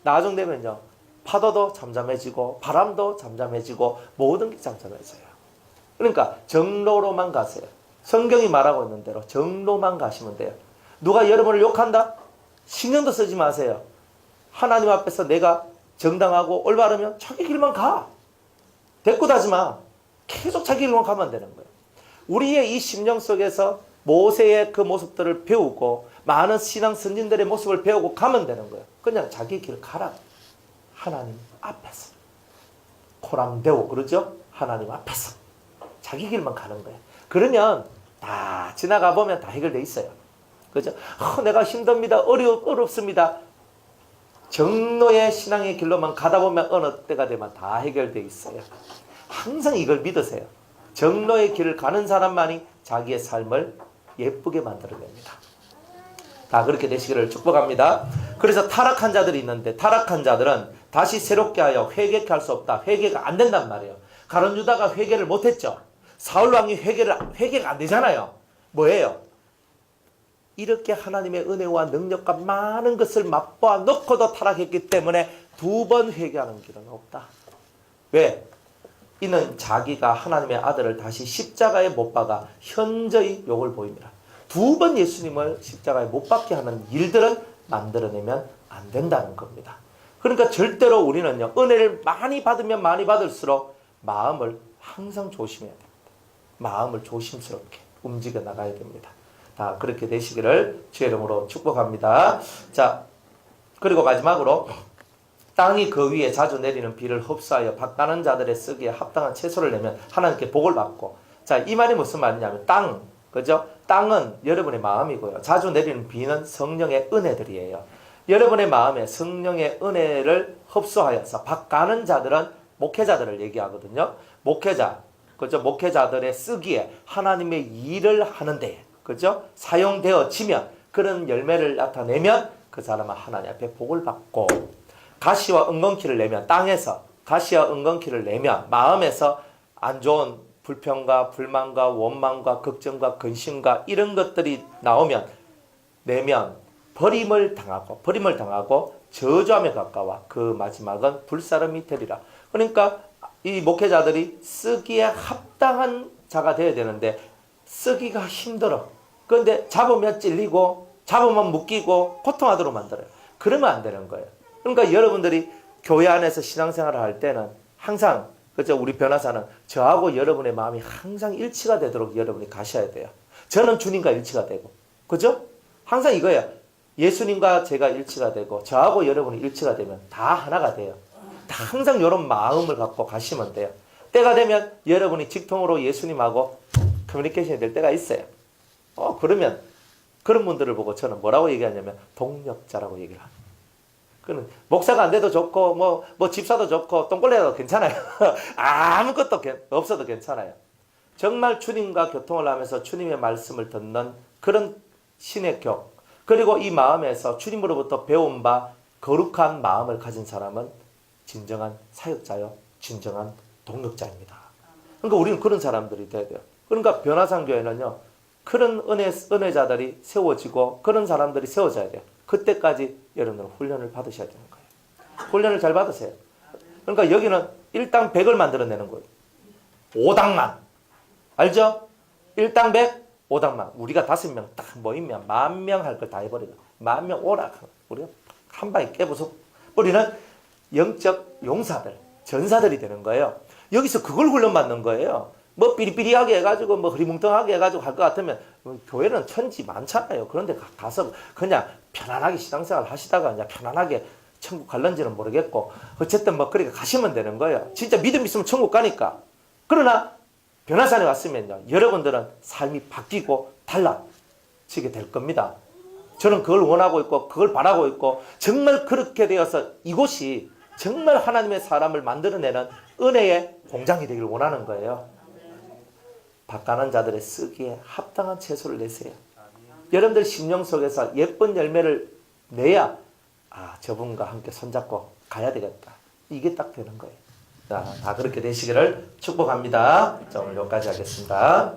나중 되면요. 파도도 잠잠해지고 바람도 잠잠해지고 모든 게 잠잠해져요. 그러니까 정로로만 가세요. 성경이 말하고 있는 대로 정로만 가시면 돼요. 누가 여러분을 욕한다? 신경도 쓰지 마세요. 하나님 앞에서 내가 정당하고 올바르면 자기 길만 가. 대꾸하지 마. 계속 자기 길만 가면 되는 거예요. 우리의 이 심령 속에서 모세의 그 모습들을 배우고 많은 신앙 선진들의 모습을 배우고 가면 되는 거예요. 그냥 자기 길 가라. 하나님 앞에서. 코람데오 그러죠? 하나님 앞에서. 자기 길만 가는 거예요. 그러면 다 지나가 보면 다 해결돼 있어요. 그죠? 내가 힘듭니다. 어렵습니다. 정로의 신앙의 길로만 가다 보면 어느 때가 되면 다 해결돼 있어요. 항상 이걸 믿으세요. 정로의 길을 가는 사람만이 자기의 삶을 예쁘게 만들어냅니다. 다 그렇게 되시기를 축복합니다. 그래서 타락한 자들이 있는데 타락한 자들은 다시 새롭게 하여 회개케 할 수 없다. 회개가 안 된단 말이에요. 가룟 유다가 회개를 못했죠. 사울 왕이 회개가 안 되잖아요. 뭐예요? 이렇게 하나님의 은혜와 능력과 많은 것을 맛보아 놓고도 타락했기 때문에 2번 회개하는 길은 없다. 왜? 이는 자기가 하나님의 아들을 다시 십자가에 못 박아 현저히 욕을 보입니다. 2번 예수님을 십자가에 못 박게 하는 일들은 만들어내면 안 된다는 겁니다. 그러니까 절대로 우리는요, 은혜를 많이 받으면 많이 받을수록 마음을 항상 조심해야 됩니다. 마음을 조심스럽게 움직여 나가야 됩니다. 다 그렇게 되시기를 주의 이름으로 축복합니다. 자, 그리고 마지막으로 땅이 그 위에 자주 내리는 비를 흡수하여 밭가는 자들의 쓰기에 합당한 채소를 내면 하나님께 복을 받고. 자, 이 말이 무슨 말이냐면 땅, 그죠? 땅은 여러분의 마음이고요. 자주 내리는 비는 성령의 은혜들이에요. 여러분의 마음에 성령의 은혜를 흡수하여서 밭가는 자들은 목회자들을 얘기하거든요. 목회자, 그죠? 목회자들의 쓰기에 하나님의 일을 하는데, 그죠? 사용되어지면 그런 열매를 나타내면 그 사람은 하나님 앞에 복을 받고, 가시와 은건키를 내면 땅에서 가시와 은건키를 내면 마음에서 안 좋은 불평과 불만과 원망과 걱정과 근심과 이런 것들이 내면 버림을 당하고 저주함에 가까워 그 마지막은 불사름이 되리라. 그러니까 이 목회자들이 쓰기에 합당한 자가 되어야 되는데 쓰기가 힘들어. 그런데 잡으면 찔리고 잡으면 묶이고 고통하도록 만들어요. 그러면 안 되는 거예요. 그러니까 여러분들이 교회 안에서 신앙생활을 할 때는 항상, 그죠? 우리 변호사는 저하고 여러분의 마음이 항상 일치가 되도록 여러분이 가셔야 돼요. 저는 주님과 일치가 되고, 그죠? 항상 이거예요. 예수님과 제가 일치가 되고 저하고 여러분이 일치가 되면 다 하나가 돼요. 다 항상 이런 마음을 갖고 가시면 돼요. 때가 되면 여러분이 직통으로 예수님하고 커뮤니케이션이 될 때가 있어요. 그러면 그런 분들을 보고 저는 뭐라고 얘기하냐면 동력자라고 얘기를 합니다. 그는 목사가 안 돼도 좋고 뭐 집사도 좋고 똥걸레도 괜찮아요. 아무것도 없어도 괜찮아요. 정말 주님과 교통을 하면서 주님의 말씀을 듣는 그런 신의 격, 그리고 이 마음에서 주님으로부터 배운 바 거룩한 마음을 가진 사람은 진정한 사역자요, 진정한 동력자입니다. 그러니까 우리는 그런 사람들이 돼야 돼요. 그러니까 변화산 교회는요, 그런 은혜자들이 세워지고 그런 사람들이 세워져야 돼요. 그때까지 여러분들은 훈련을 받으셔야 되는 거예요. 훈련을 잘 받으세요. 그러니까 여기는 일당 100을 만들어내는 거예요. 5당만. 알죠? 일당 100, 5당만. 우리가 5명 딱 모이면 10,000명 할 걸 다 해버리고 10,000명 오라. 우리가 한 방에 깨부숴. 우리는 영적 용사들, 전사들이 되는 거예요. 여기서 그걸 훈련받는 거예요. 뭐 삐리삐리하게 해가지고 뭐 흐리뭉텅하게 해가지고 할 것 같으면 교회는 천지 많잖아요. 그런데 가서 그냥 편안하게 신앙생활 하시다가 그냥 편안하게 천국 갈런지는 모르겠고 어쨌든 뭐 그렇게 가시면 되는 거예요. 진짜 믿음 있으면 천국 가니까. 그러나 변화산에 왔으면요, 여러분들은 삶이 바뀌고 달라지게 될 겁니다. 저는 그걸 원하고 있고 그걸 바라고 있고 정말 그렇게 되어서 이곳이 정말 하나님의 사람을 만들어내는 은혜의 공장이 되길 원하는 거예요. 밭가는 자들의 쓰기에 합당한 채소를 내세요. 여러분들 심령 속에서 예쁜 열매를 내야 저분과 함께 손잡고 가야 되겠다. 이게 딱 되는 거예요. 자, 다 그렇게 되시기를 축복합니다. 자, 오늘 여기까지 하겠습니다.